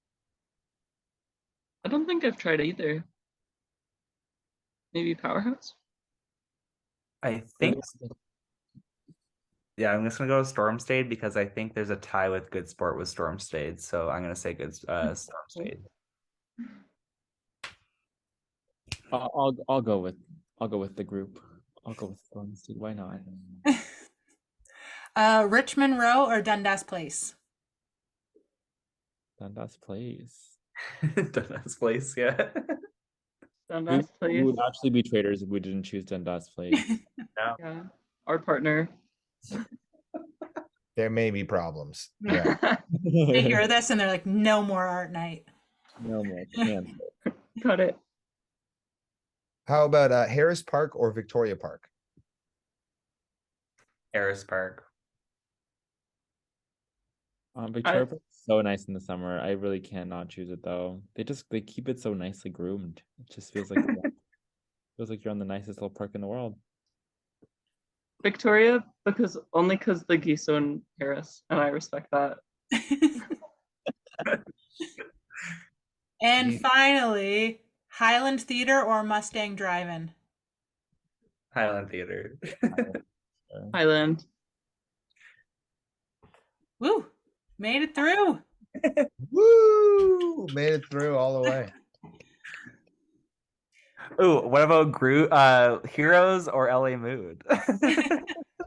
I don't think I've tried either. Maybe Powerhouse? I think yeah, I'm just gonna go with Storm Stayed because I think there's a tie with Good Sport with Storm Stayed. So I'm gonna say Storm Stayed. I'll go with the group. I'll go with Storm Stayed. Why not? Richmond Row or Dundas Place? Dundas Place. Dundas Place, yeah. Dundas We Place. would actually be traitors if we didn't choose Dundas Place. No. Yeah. Our partner. There may be problems. Yeah. They hear this and they're like, no more art night. No more. Can't. Got it. How about Harris Park or Victoria Park? Harris Park. Victoria Park is so nice in the summer. I really cannot choose it though. They keep it so nicely groomed. It just feels like you're on the nicest little park in the world. Victoria, because the geese own Harris, and I respect that. And finally, Highland Theater or Mustang Drive-In? Highland Theater. Highland. Woo! Made it through. Woo! Made it through all the way. Ooh, what about Heroes or LA Mood?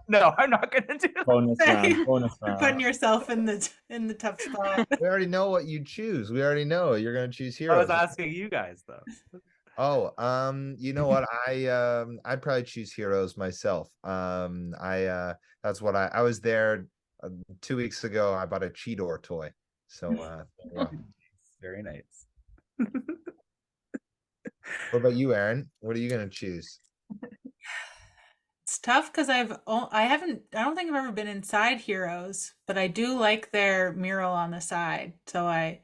No, I'm not gonna do that. Bonus round. Putting yourself in the tough spot. We already know what you choose. We already know you're gonna choose I Heroes. was asking you guys though. Oh, you know what? I'd probably choose Heroes myself. That's what I was there 2 weeks ago. I bought a Cheetor toy. So yeah. Very nice. What about you, Aaron? What are you gonna choose? It's tough because I don't think I've ever been inside Heroes, but I do like their mural on the side. So I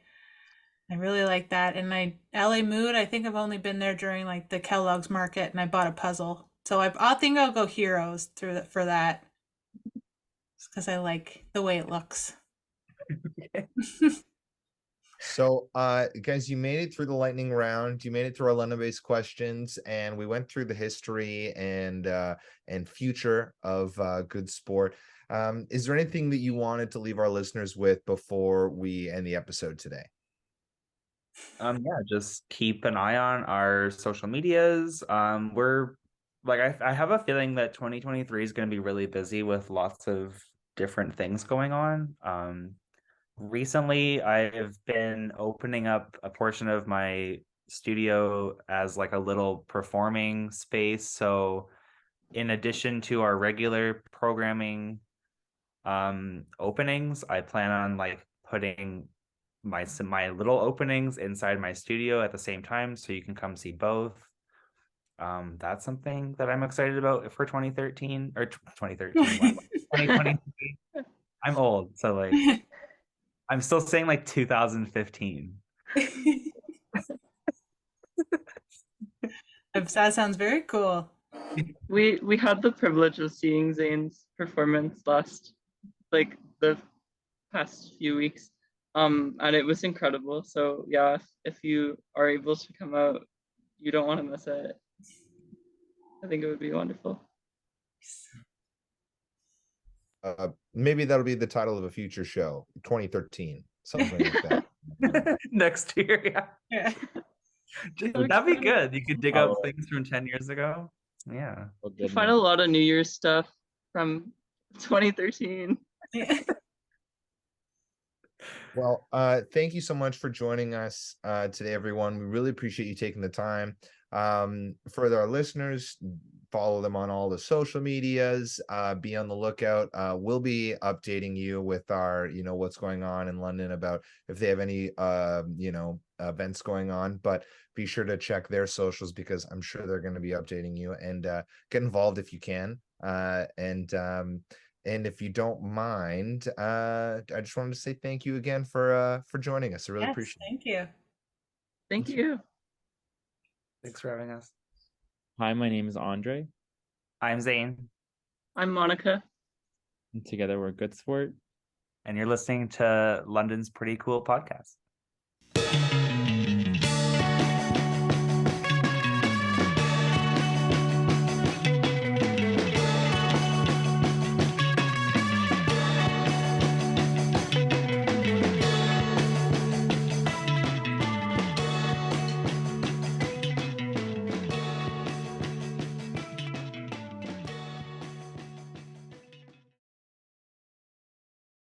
really like that. And LA Mood, I think I've only been there during like the Kellogg's market, and I bought a puzzle. So I think I'll go Heroes for that. Just because I like the way it looks. So, guys, you made it through the lightning round. You made it through our London-based questions, and we went through the history and future of good sport. Is there anything that you wanted to leave our listeners with before we end the episode today? Yeah, just keep an eye on our social medias. We're like I have a feeling that 2023 is going to be really busy with lots of different things going on. Recently I've been opening up a portion of my studio as like a little performing space. So in addition to our regular programming openings, I plan on like putting my little openings inside my studio at the same time, so you can come see both. That's something that I'm excited about for 2013 or 2013 2023. I'm old, so like I'm still saying like 2015. That sounds very cool. We had the privilege of seeing Zane's performance like the past few weeks, and it was incredible. So yeah, if you are able to come out, you don't want to miss it. I think it would be wonderful. Maybe that'll be the title of a future show, 2013, something like that. Next year, yeah. Yeah. That'd be good. You could dig up things from 10 years ago. Yeah. You find a lot of New Year's stuff from 2013. Well, thank you so much for joining us today, everyone. We really appreciate you taking the time. For our listeners, follow them on all the social medias. Be on the lookout. We'll be updating you with our, what's going on in London, about if they have any, events going on. But be sure to check their socials, because I'm sure they're going to be updating you, and get involved if you can. And if you don't mind, I just wanted to say thank you again for joining us. I really appreciate it. Thank you. Thank you. Thanks for having us. Hi, my name is Andre. I'm Zane. I'm Monica. And together we're Good Sport. And you're listening to London's Pretty Cool podcast.